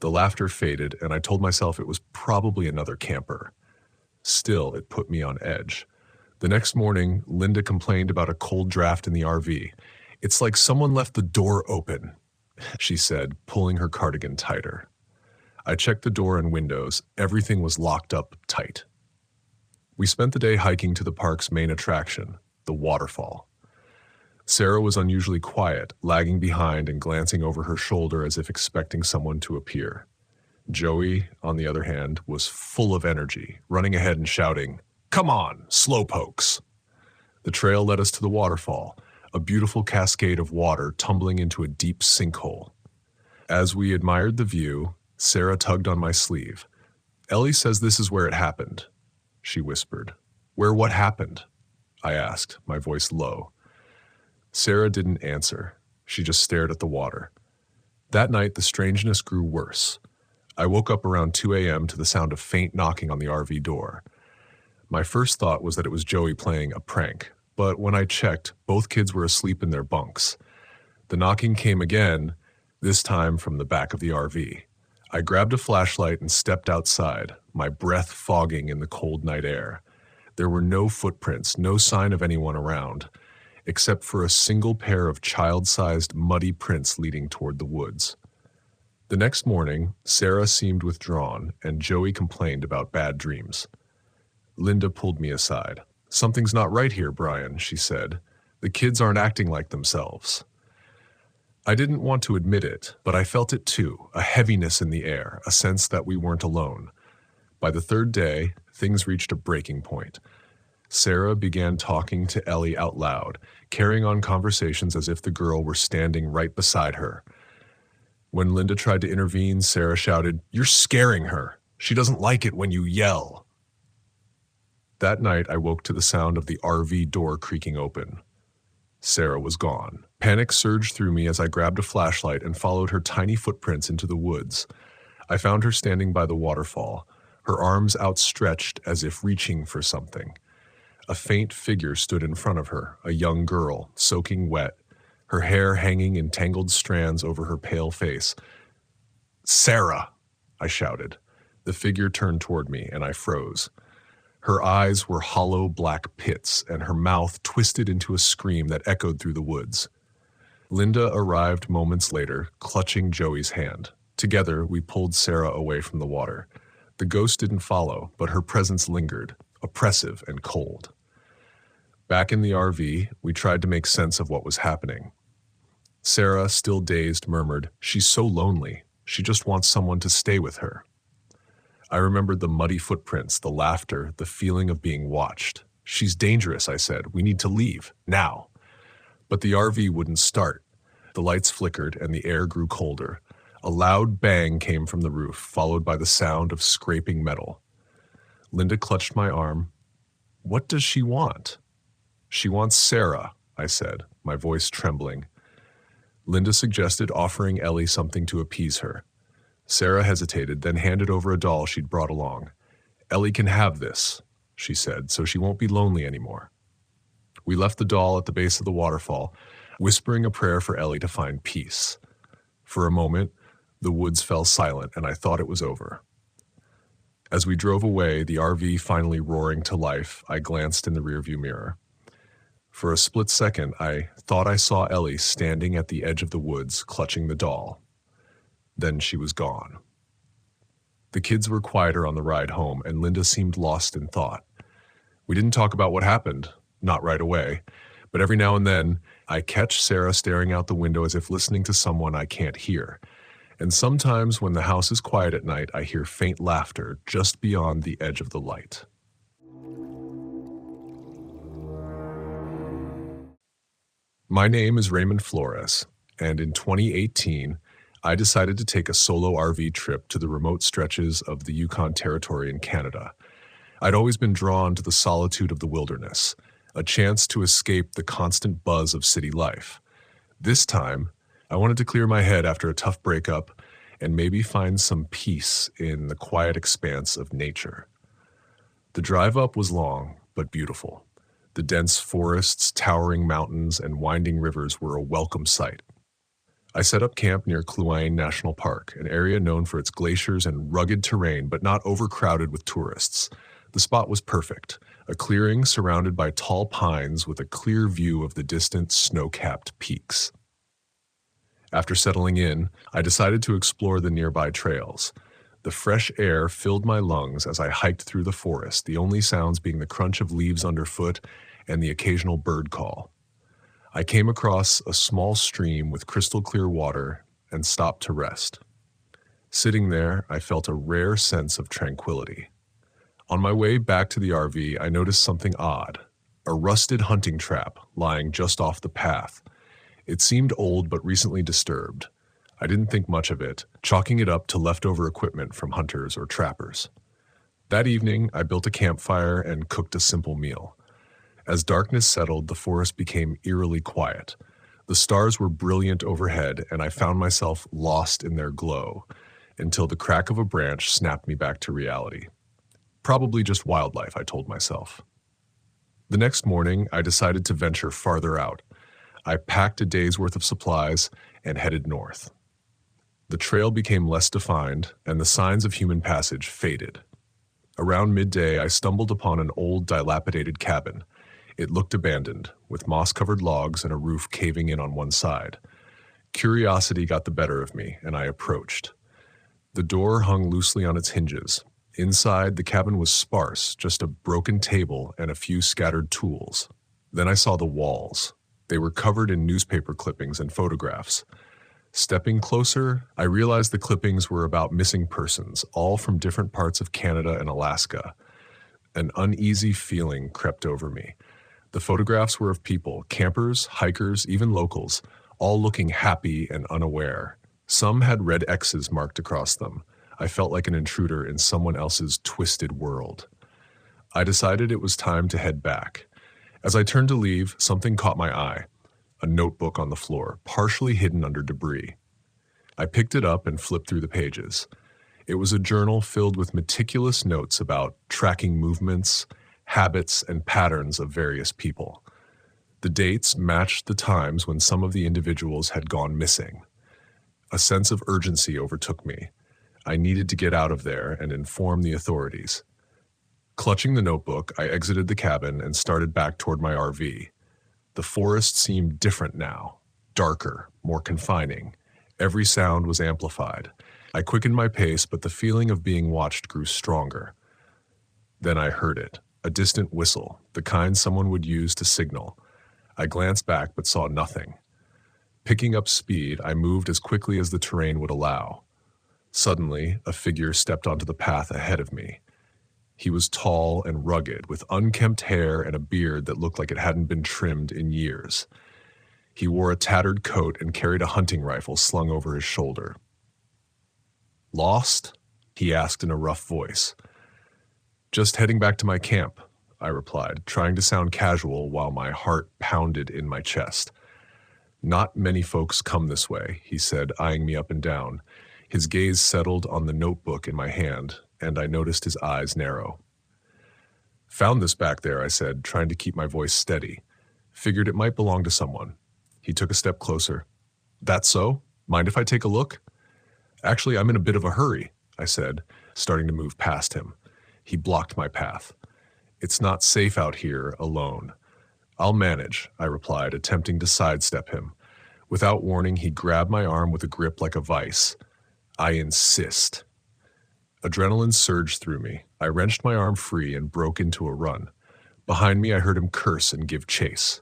The laughter faded, and I told myself it was probably another camper. Still, it put me on edge. The next morning, Linda complained about a cold draft in the RV. "It's like someone left the door open," she said, pulling her cardigan tighter. I checked the door and windows. Everything was locked up tight. We spent the day hiking to the park's main attraction, the waterfall. Sarah was unusually quiet, lagging behind and glancing over her shoulder as if expecting someone to appear. Joey, on the other hand, was full of energy, running ahead and shouting, "Come on, slowpokes!" The trail led us to the waterfall, a beautiful cascade of water tumbling into a deep sinkhole. As we admired the view, Sarah tugged on my sleeve. "Ellie says this is where it happened," she whispered. "Where what happened?" I asked, my voice low. Sarah didn't answer. She just stared at the water. That night, the strangeness grew worse. I woke up around 2 a.m. to the sound of faint knocking on the RV door. My first thought was that it was Joey playing a prank, but when I checked, both kids were asleep in their bunks. The knocking came again, this time from the back of the RV. I grabbed a flashlight and stepped outside, my breath fogging in the cold night air. There were no footprints, no sign of anyone around, except for a single pair of child-sized muddy prints leading toward the woods. The next morning, Sarah seemed withdrawn, and Joey complained about bad dreams. Linda pulled me aside. "Something's not right here, Brian," she said. "The kids aren't acting like themselves." I didn't want to admit it, but I felt it too, a heaviness in the air, a sense that we weren't alone. By the third day, things reached a breaking point. Sarah began talking to Ellie out loud, carrying on conversations as if the girl were standing right beside her. When Linda tried to intervene, Sarah shouted, "You're scaring her. She doesn't like it when you yell." That night, I woke to the sound of the RV door creaking open. Sarah was gone. Panic surged through me as I grabbed a flashlight and followed her tiny footprints into the woods. I found her standing by the waterfall, her arms outstretched as if reaching for something. A faint figure stood in front of her, a young girl, soaking wet, her hair hanging in tangled strands over her pale face. "Sarah!" I shouted. The figure turned toward me, and I froze. Her eyes were hollow black pits, and her mouth twisted into a scream that echoed through the woods. Linda arrived moments later, clutching Joey's hand. Together, we pulled Sarah away from the water. The ghost didn't follow, but her presence lingered, oppressive and cold. Back in the RV, we tried to make sense of what was happening. Sarah, still dazed, murmured, "She's so lonely. She just wants someone to stay with her." I remembered the muddy footprints, the laughter, the feeling of being watched. "She's dangerous," I said. "We need to leave, now." But the RV wouldn't start. The lights flickered and the air grew colder. A loud bang came from the roof, followed by the sound of scraping metal. Linda clutched my arm. "What does she want?" "She wants Sarah," I said, my voice trembling. Linda suggested offering Ellie something to appease her. Sarah hesitated, then handed over a doll she'd brought along. "Ellie can have this," she said, "so she won't be lonely anymore." We left the doll at the base of the waterfall, whispering a prayer for Ellie to find peace. For a moment, the woods fell silent, and I thought it was over. As we drove away, the RV finally roaring to life, I glanced in the rearview mirror. For a split second, I thought I saw Ellie standing at the edge of the woods, clutching the doll. Then she was gone. The kids were quieter on the ride home, and Linda seemed lost in thought. We didn't talk about what happened, not right away, but every now and then, I catch Sarah staring out the window as if listening to someone I can't hear. And sometimes when the house is quiet at night, I hear faint laughter just beyond the edge of the light. My name is Raymond Flores, and in 2018, I decided to take a solo RV trip to the remote stretches of the Yukon Territory in Canada. I'd always been drawn to the solitude of the wilderness, a chance to escape the constant buzz of city life. This time, I wanted to clear my head after a tough breakup and maybe find some peace in the quiet expanse of nature. The drive up was long, but beautiful. The dense forests, towering mountains, and winding rivers were a welcome sight. I set up camp near Kluane National Park, an area known for its glaciers and rugged terrain, but not overcrowded with tourists. The spot was perfect, a clearing surrounded by tall pines with a clear view of the distant snow-capped peaks. After settling in, I decided to explore the nearby trails. The fresh air filled my lungs as I hiked through the forest, the only sounds being the crunch of leaves underfoot and the occasional bird call. I came across a small stream with crystal clear water and stopped to rest. Sitting there, I felt a rare sense of tranquility. On my way back to the RV, I noticed something odd, a rusted hunting trap lying just off the path. It seemed old but recently disturbed. I didn't think much of it, chalking it up to leftover equipment from hunters or trappers. That evening, I built a campfire and cooked a simple meal. As darkness settled, the forest became eerily quiet. The stars were brilliant overhead, and I found myself lost in their glow, until the crack of a branch snapped me back to reality. Probably just wildlife, I told myself. The next morning, I decided to venture farther out. I packed a day's worth of supplies and headed north. The trail became less defined, and the signs of human passage faded. Around midday, I stumbled upon an old, dilapidated cabin. It looked abandoned, with moss-covered logs and a roof caving in on one side. Curiosity got the better of me, and I approached. The door hung loosely on its hinges. Inside, the cabin was sparse, just a broken table and a few scattered tools. Then I saw the walls. They were covered in newspaper clippings and photographs. Stepping closer, I realized the clippings were about missing persons, all from different parts of Canada and Alaska. An uneasy feeling crept over me. The photographs were of people, campers, hikers, even locals, all looking happy and unaware. Some had red X's marked across them. I felt like an intruder in someone else's twisted world. I decided it was time to head back. As I turned to leave, something caught my eye. A notebook on the floor, partially hidden under debris. I picked it up and flipped through the pages. It was a journal filled with meticulous notes about tracking movements, habits, and patterns of various people. The dates matched the times when some of the individuals had gone missing. A sense of urgency overtook me. I needed to get out of there and inform the authorities. Clutching the notebook, I exited the cabin and started back toward my RV. The forest seemed different now, darker, more confining. Every sound was amplified. I quickened my pace, but the feeling of being watched grew stronger. Then I heard it, a distant whistle, the kind someone would use to signal. I glanced back but saw nothing. Picking up speed, I moved as quickly as the terrain would allow. Suddenly, a figure stepped onto the path ahead of me. He was tall and rugged, with unkempt hair and a beard that looked like it hadn't been trimmed in years. He wore a tattered coat and carried a hunting rifle slung over his shoulder. "Lost?" he asked in a rough voice. "Just heading back to my camp," I replied, trying to sound casual while my heart pounded in my chest. "Not many folks come this way," he said, eyeing me up and down. His gaze settled on the notebook in my hand, and I noticed his eyes narrow. "Found this back there," I said, trying to keep my voice steady. "Figured it might belong to someone." He took a step closer. "That so? Mind if I take a look?" "Actually, I'm in a bit of a hurry," I said, starting to move past him. He blocked my path. "It's not safe out here alone." "I'll manage," I replied, attempting to sidestep him. Without warning, he grabbed my arm with a grip like a vice. "I insist." Adrenaline surged through me. I wrenched my arm free and broke into a run. Behind me, I heard him curse and give chase.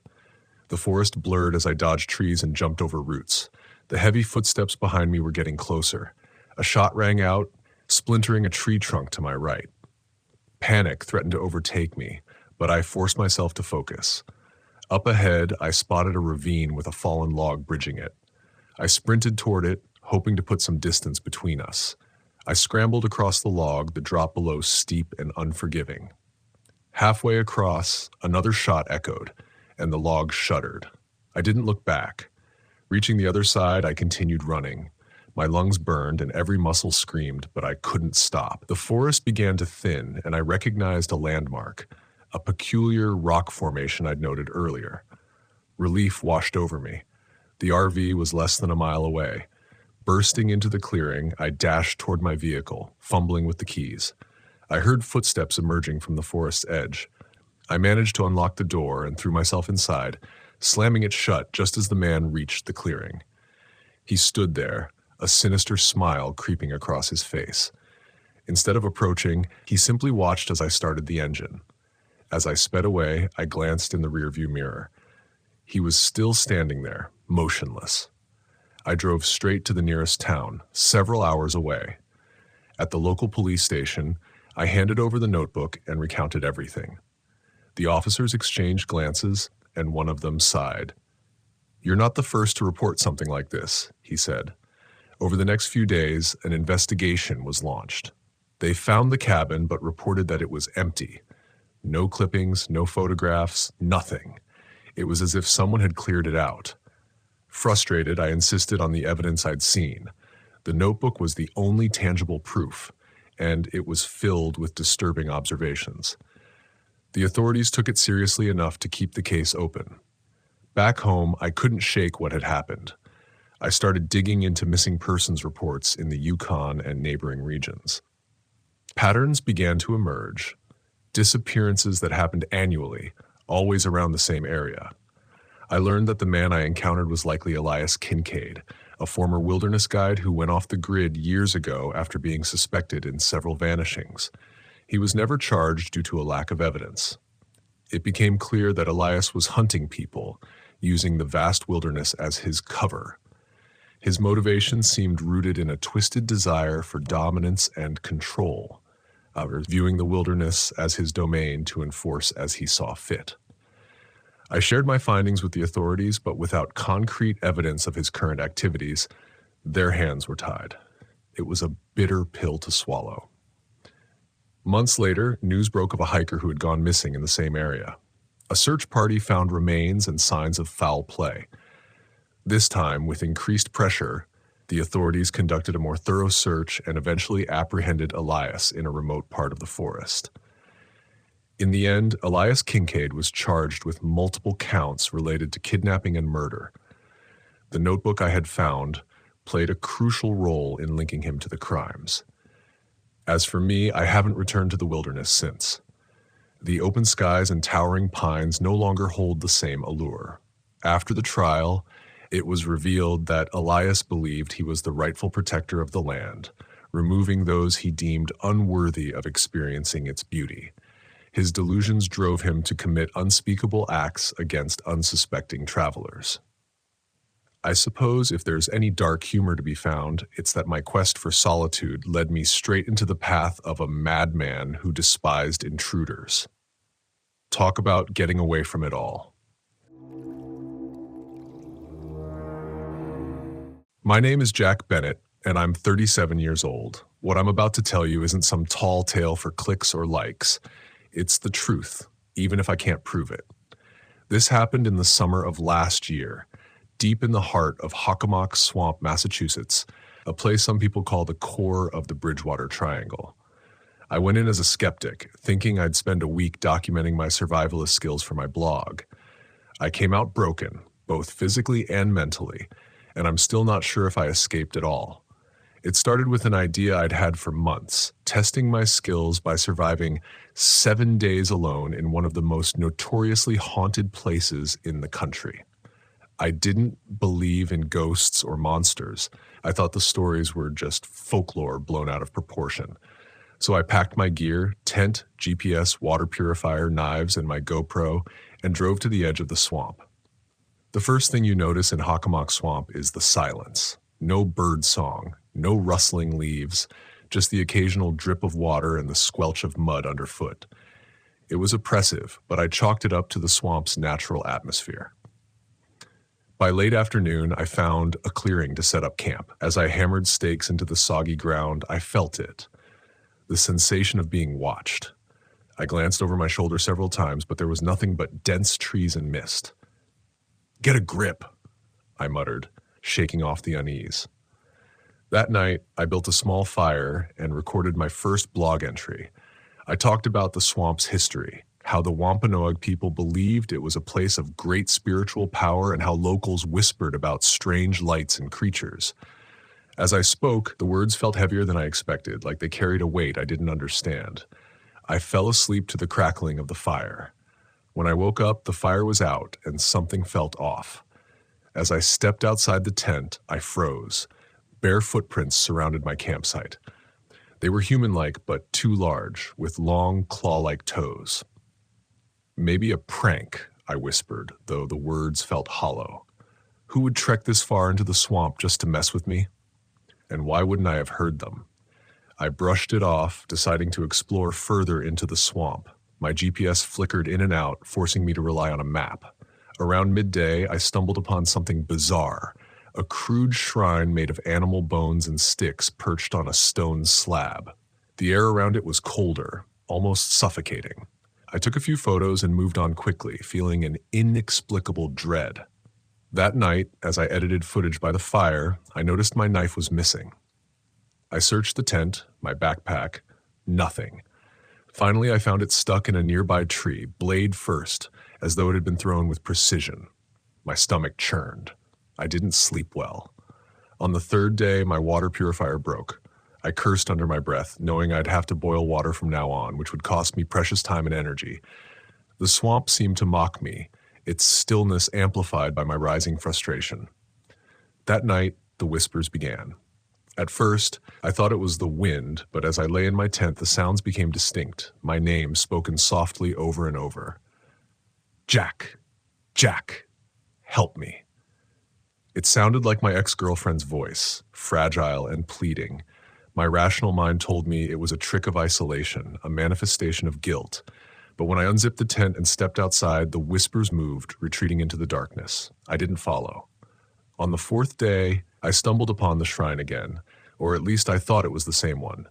The forest blurred as I dodged trees and jumped over roots. The heavy footsteps behind me were getting closer. A shot rang out, splintering a tree trunk to my right. Panic threatened to overtake me, but I forced myself to focus. Up ahead, I spotted a ravine with a fallen log bridging it. I sprinted toward it, hoping to put some distance between us. I scrambled across the log, the drop below steep and unforgiving. Halfway across, another shot echoed, and the log shuddered. I didn't look back. Reaching the other side, I continued running. My lungs burned and every muscle screamed, but I couldn't stop. The forest began to thin, and I recognized a landmark, a peculiar rock formation I'd noted earlier. Relief washed over me. The RV was less than a mile away. Bursting into the clearing, I dashed toward my vehicle, fumbling with the keys. I heard footsteps emerging from the forest's edge. I managed to unlock the door and threw myself inside, slamming it shut just as the man reached the clearing. He stood there, a sinister smile creeping across his face. Instead of approaching, he simply watched as I started the engine. As I sped away, I glanced in the rearview mirror. He was still standing there, motionless. I drove straight to the nearest town, several hours away. At the local police station, I handed over the notebook and recounted everything. The officers exchanged glances, and one of them sighed. "You're not the first to report something like this," he said. Over the next few days, an investigation was launched. They found the cabin but reported that it was empty. No clippings, no photographs, nothing. It was as if someone had cleared it out. Frustrated, I insisted on the evidence I'd seen. The notebook was the only tangible proof, and it was filled with disturbing observations. The authorities took it seriously enough to keep the case open. Back home, I couldn't shake what had happened. I started digging into missing persons reports in the Yukon and neighboring regions. Patterns began to emerge. Disappearances that happened annually, always around the same area. I learned that the man I encountered was likely Elias Kincaid, a former wilderness guide who went off the grid years ago after being suspected in several vanishings. He was never charged due to a lack of evidence. It became clear that Elias was hunting people, using the vast wilderness as his cover. His motivation seemed rooted in a twisted desire for dominance and control, viewing the wilderness as his domain to enforce as he saw fit. I shared my findings with the authorities, but without concrete evidence of his current activities, their hands were tied. It was a bitter pill to swallow. Months later, news broke of a hiker who had gone missing in the same area. A search party found remains and signs of foul play. This time, with increased pressure, the authorities conducted a more thorough search and eventually apprehended Elias in a remote part of the forest. In the end, Elias Kincaid was charged with multiple counts related to kidnapping and murder. The notebook I had found played a crucial role in linking him to the crimes. As for me, I haven't returned to the wilderness since. The open skies and towering pines no longer hold the same allure. After the trial, it was revealed that Elias believed he was the rightful protector of the land, removing those he deemed unworthy of experiencing its beauty. His delusions drove him to commit unspeakable acts against unsuspecting travelers. I suppose if there's any dark humor to be found, it's that my quest for solitude led me straight into the path of a madman who despised intruders. Talk about getting away from it all. My name is Jack Bennett, and I'm 37 years old. What I'm about to tell you isn't some tall tale for clicks or likes. It's the truth, even if I can't prove it. This happened in the summer of last year, deep in the heart of Hockomock Swamp, Massachusetts, a place some people call the core of the Bridgewater Triangle. I went in as a skeptic, thinking I'd spend a week documenting my survivalist skills for my blog. I came out broken, both physically and mentally, and I'm still not sure if I escaped at all. It started with an idea I'd had for months, testing my skills by surviving 7 days alone in one of the most notoriously haunted places in the country. I didn't believe in ghosts or monsters. I thought the stories were just folklore blown out of proportion. So I packed my gear, tent, GPS, water purifier, knives, and my GoPro, and drove to the edge of the swamp. The first thing you notice in Hockomock Swamp is the silence. No bird song, no rustling leaves, just the occasional drip of water and the squelch of mud underfoot. It was oppressive, but I chalked it up to the swamp's natural atmosphere. By late afternoon, I found a clearing to set up camp. As I hammered stakes into the soggy ground, I felt it. The sensation of being watched. I glanced over my shoulder several times, but there was nothing but dense trees and mist. "Get a grip," I muttered, shaking off the unease. That night, I built a small fire and recorded my first blog entry. I talked about the swamp's history, how the Wampanoag people believed it was a place of great spiritual power, and how locals whispered about strange lights and creatures. As I spoke, the words felt heavier than I expected, like they carried a weight I didn't understand. I fell asleep to the crackling of the fire. When I woke up, the fire was out, and something felt off. As I stepped outside the tent, I froze. Bare footprints surrounded my campsite. They were human-like but too large, with long, claw-like toes. Maybe a prank, I whispered, though the words felt hollow. Who would trek this far into the swamp just to mess with me? And why wouldn't I have heard them? I brushed it off, deciding to explore further into the swamp. My GPS flickered in and out, forcing me to rely on a map. Around midday, I stumbled upon something bizarre, a crude shrine made of animal bones and sticks perched on a stone slab. The air around it was colder, almost suffocating. I took a few photos and moved on quickly, feeling an inexplicable dread. That night, as I edited footage by the fire, I noticed my knife was missing. I searched the tent, my backpack, nothing. Finally, I found it stuck in a nearby tree, blade first, as though it had been thrown with precision. My stomach churned. I didn't sleep well. On the third day, my water purifier broke. I cursed under my breath, knowing I'd have to boil water from now on, which would cost me precious time and energy. The swamp seemed to mock me, its stillness amplified by my rising frustration. That night, the whispers began. At first, I thought it was the wind, but as I lay in my tent, the sounds became distinct, my name spoken softly over and over. Jack, Jack, help me. It sounded like my ex-girlfriend's voice, fragile and pleading. My rational mind told me it was a trick of isolation, a manifestation of guilt. But when I unzipped the tent and stepped outside, the whispers moved, retreating into the darkness. I didn't follow. On the fourth day, I stumbled upon the shrine again, or at least I thought it was the same one.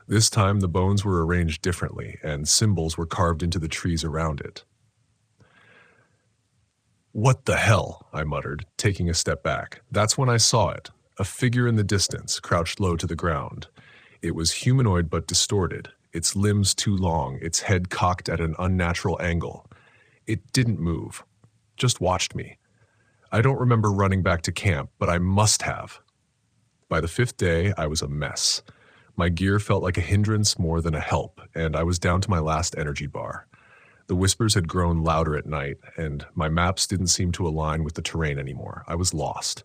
This time, the bones were arranged differently, and symbols were carved into the trees around it. What the hell, I muttered, taking a step back. That's when I saw it, a figure in the distance, crouched low to the ground. It was humanoid but distorted, its limbs too long, its head cocked at an unnatural angle. It didn't move, just watched me. I don't remember running back to camp, but I must have. By the fifth day, I was a mess. My gear felt like a hindrance more than a help, and I was down to my last energy bar. The whispers had grown louder at night, and my maps didn't seem to align with the terrain anymore. I was lost.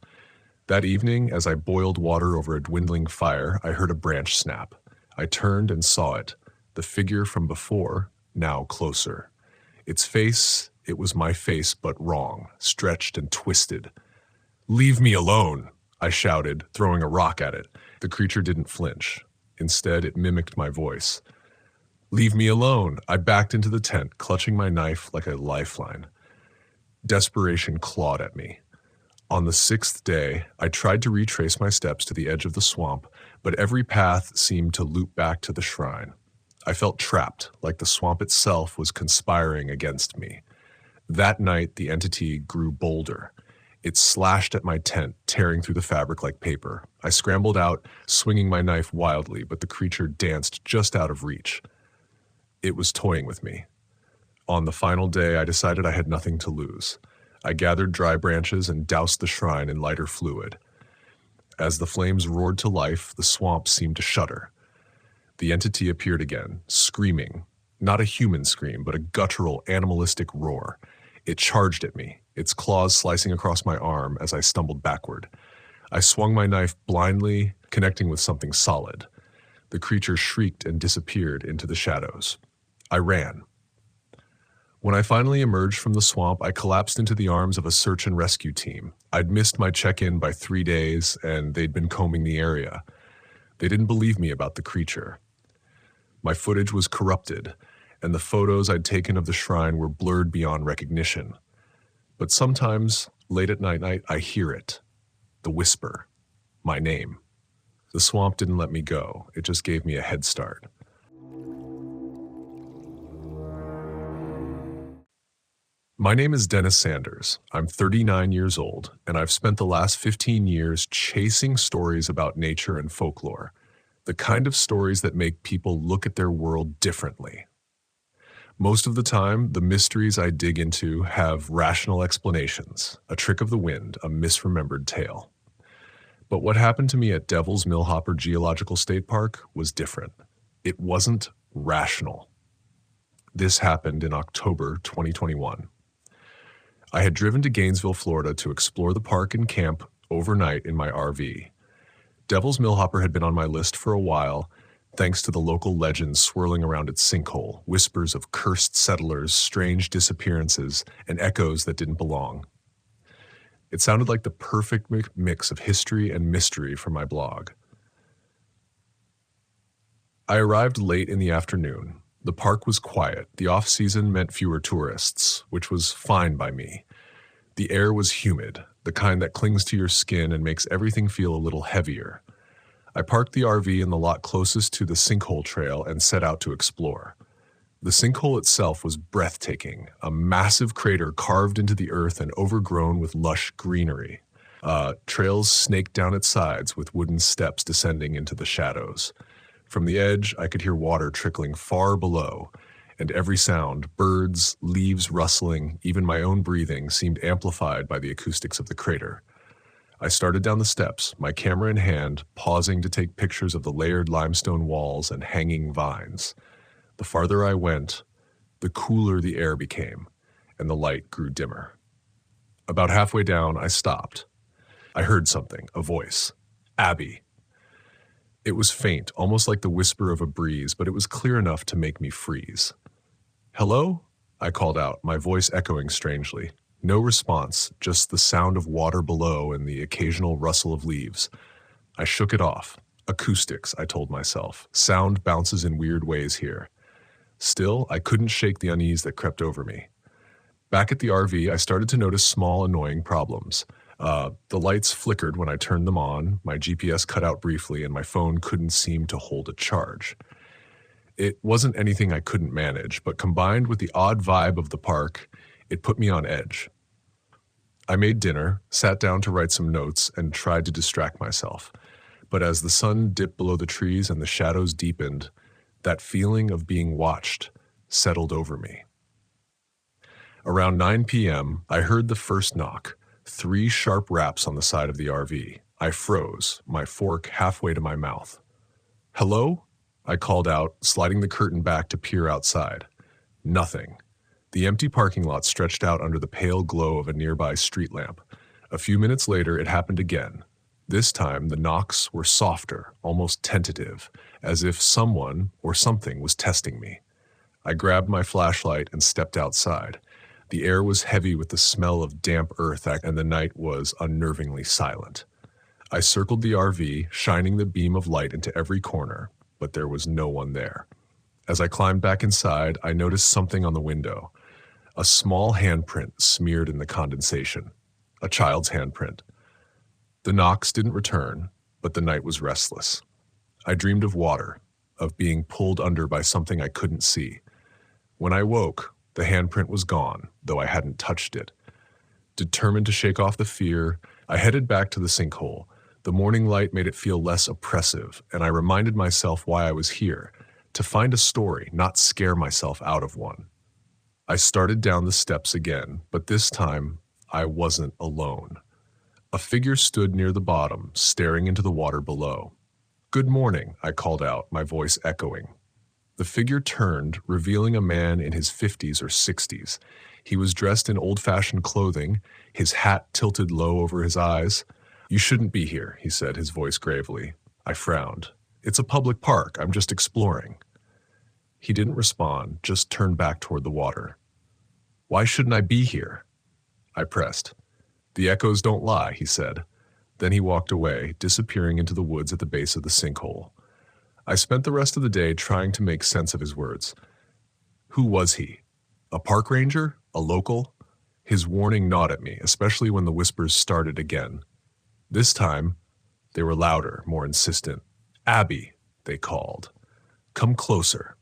That evening, as I boiled water over a dwindling fire, I heard a branch snap. I turned and saw it, the figure from before, now closer. Its face, it was my face, but wrong, stretched and twisted. "Leave me alone," I shouted, throwing a rock at it. The creature didn't flinch. Instead, it mimicked my voice. "Leave me alone." I backed into the tent, clutching my knife like a lifeline. Desperation clawed at me. On the sixth day, I tried to retrace my steps to the edge of the swamp, but every path seemed to loop back to the shrine. I felt trapped, like the swamp itself was conspiring against me. That night, the entity grew bolder. It slashed at my tent, tearing through the fabric like paper. I scrambled out, swinging my knife wildly, but the creature danced just out of reach. It was toying with me. On the final day, I decided I had nothing to lose. I gathered dry branches and doused the shrine in lighter fluid. As the flames roared to life, the swamp seemed to shudder. The entity appeared again, screaming. Not a human scream, but a guttural, animalistic roar. It charged at me, its claws slicing across my arm as I stumbled backward. I swung my knife blindly, connecting with something solid. The creature shrieked and disappeared into the shadows. I ran. When I finally emerged from the swamp, I collapsed into the arms of a search and rescue team. I'd missed my check-in by 3 days, and they'd been combing the area. They didn't believe me about the creature. My footage was corrupted, and the photos I'd taken of the shrine were blurred beyond recognition. But sometimes, late at night, I hear it. The whisper. My name. The swamp didn't let me go. It just gave me a head start. My name is Dennis Sanders. I'm 39 years old, and I've spent the last 15 years chasing stories about nature and folklore, the kind of stories that make people look at their world differently. Most of the time, the mysteries I dig into have rational explanations, a trick of the wind, a misremembered tale. But what happened to me at Devil's Millhopper Geological State Park was different. It wasn't rational. This happened in October 2021. I had driven to Gainesville, Florida to explore the park and camp overnight in my RV. Devil's Millhopper had been on my list for a while, thanks to the local legends swirling around its sinkhole, whispers of cursed settlers, strange disappearances, and echoes that didn't belong. It sounded like the perfect mix of history and mystery for my blog. I arrived late in the afternoon. The park was quiet. The off-season meant fewer tourists, which was fine by me. The air was humid, the kind that clings to your skin and makes everything feel a little heavier. I parked the RV in the lot closest to the sinkhole trail and set out to explore. The sinkhole itself was breathtaking, a massive crater carved into the earth and overgrown with lush greenery. Trails snaked down its sides with wooden steps descending into the shadows. From the edge, I could hear water trickling far below, and every sound, birds, leaves rustling, even my own breathing, seemed amplified by the acoustics of the crater. I started down the steps, my camera in hand, pausing to take pictures of the layered limestone walls and hanging vines. The farther I went, the cooler the air became, and the light grew dimmer. About halfway down, I stopped. I heard something, a voice. Abby. It was faint, almost like the whisper of a breeze, but it was clear enough to make me freeze. Hello? I called out, my voice echoing strangely. No response, just the sound of water below and the occasional rustle of leaves. I shook it off. Acoustics, I told myself. Sound bounces in weird ways here. Still, I couldn't shake the unease that crept over me. Back at the RV, I started to notice small, annoying problems. The lights flickered when I turned them on, my GPS cut out briefly, and my phone couldn't seem to hold a charge. It wasn't anything I couldn't manage, but combined with the odd vibe of the park, it put me on edge. I made dinner, sat down to write some notes, and tried to distract myself. But as the sun dipped below the trees and the shadows deepened, that feeling of being watched settled over me. Around 9 p.m., I heard the first knock, 3 sharp raps on the side of the RV. I froze, my fork halfway to my mouth. Hello? I called out, sliding the curtain back to peer outside. Nothing. The empty parking lot stretched out under the pale glow of a nearby street lamp. A few minutes later, it happened again. This time, the knocks were softer, almost tentative, as if someone or something was testing me. I grabbed my flashlight and stepped outside. The air was heavy with the smell of damp earth, and the night was unnervingly silent. I circled the RV, shining the beam of light into every corner, but there was no one there. As I climbed back inside, I noticed something on the window. A small handprint smeared in the condensation. A child's handprint. The knocks didn't return, but the night was restless. I dreamed of water, of being pulled under by something I couldn't see. When I woke, the handprint was gone, though I hadn't touched it. Determined to shake off the fear, I headed back to the sinkhole. The morning light made it feel less oppressive, and I reminded myself why I was here, to find a story, not scare myself out of one. I started down the steps again, but this time I wasn't alone. A figure stood near the bottom, staring into the water below. "Good morning," I called out, my voice echoing. The figure turned, revealing a man in his 50s or 60s. He was dressed in old-fashioned clothing, his hat tilted low over his eyes. "You shouldn't be here," he said, his voice gravely. I frowned. "It's a public park. I'm just exploring." He didn't respond, just turned back toward the water. "Why shouldn't I be here?" I pressed. "The echoes don't lie," he said. Then he walked away, disappearing into the woods at the base of the sinkhole. I spent the rest of the day trying to make sense of his words. Who was he? A park ranger? A local? His warning gnawed at me, especially when the whispers started again. This time, they were louder, more insistent. "Abby," they called. "Come closer."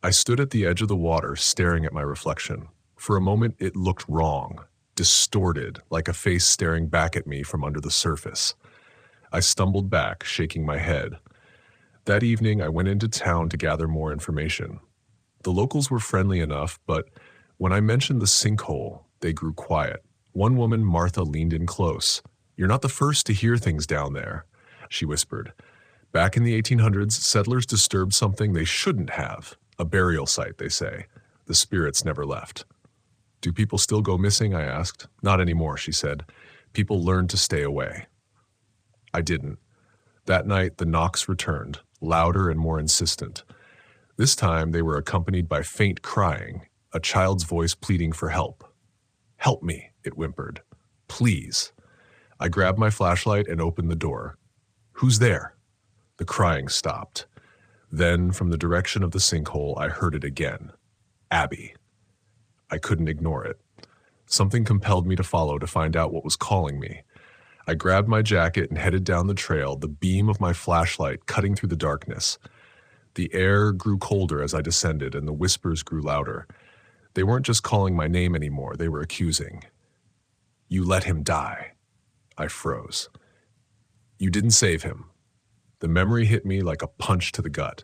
I stood at the edge of the water, staring at my reflection. For a moment, it looked wrong, distorted, like a face staring back at me from under the surface. I stumbled back, shaking my head. That evening, I went into town to gather more information. The locals were friendly enough, but when I mentioned the sinkhole, they grew quiet. One woman, Martha, leaned in close. "You're not the first to hear things down there," she whispered. "Back in the 1800s, settlers disturbed something they shouldn't have. A burial site, they say. The spirits never left." "Do people still go missing?" I asked. "Not anymore," she said. "People learned to stay away." I didn't. That night, the knocks returned, louder and more insistent. This time they were accompanied by faint crying, a child's voice pleading for help. "Help me," it whimpered. "Please." I grabbed my flashlight and opened the door. "Who's there?" The crying stopped. Then, from the direction of the sinkhole, I heard it again. Abby. I couldn't ignore it. Something compelled me to follow to find out what was calling me. I grabbed my jacket and headed down the trail, the beam of my flashlight cutting through the darkness. The air grew colder as I descended, and the whispers grew louder. They weren't just calling my name anymore, they were accusing. "You let him die." I froze. "You didn't save him." The memory hit me like a punch to the gut.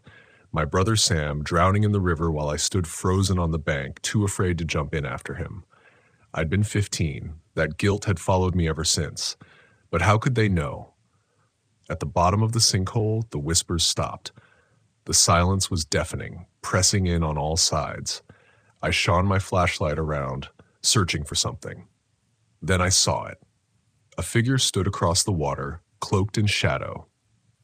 My brother Sam drowning in the river while I stood frozen on the bank, too afraid to jump in after him. I'd been 15. That guilt had followed me ever since. But how could they know? At the bottom of the sinkhole, the whispers stopped. The silence was deafening, pressing in on all sides. I shone my flashlight around, searching for something. Then I saw it. A figure stood across the water, cloaked in shadow.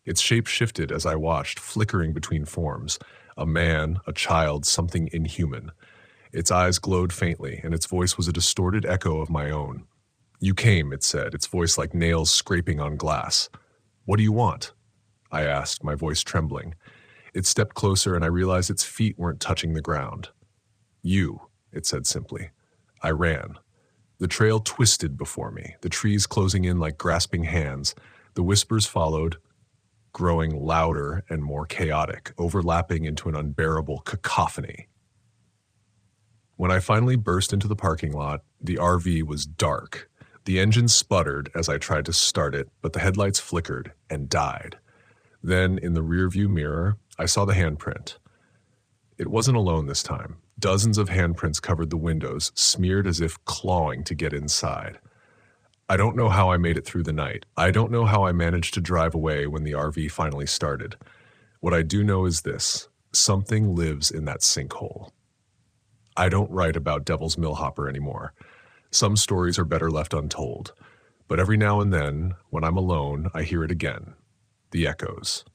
Its shape shifted as I watched, flickering between forms. A man, a child, something inhuman. Its eyes glowed faintly, and its voice was a distorted echo of my own. "You came," it said, its voice like nails scraping on glass. "What do you want?" I asked, my voice trembling. It stepped closer, and I realized its feet weren't touching the ground. "You," it said simply. I ran. The trail twisted before me, the trees closing in like grasping hands. The whispers followed, growing louder and more chaotic, overlapping into an unbearable cacophony. When I finally burst into the parking lot, the RV was dark. The engine sputtered as I tried to start it, but the headlights flickered and died. Then, in the rearview mirror, I saw the handprint. It wasn't alone this time. Dozens of handprints covered the windows, smeared as if clawing to get inside. I don't know how I made it through the night. I don't know how I managed to drive away when the RV finally started. What I do know is this: something lives in that sinkhole. I don't write about Devil's Millhopper anymore. Some stories are better left untold. But every now and then, when I'm alone, I hear it again. The echoes.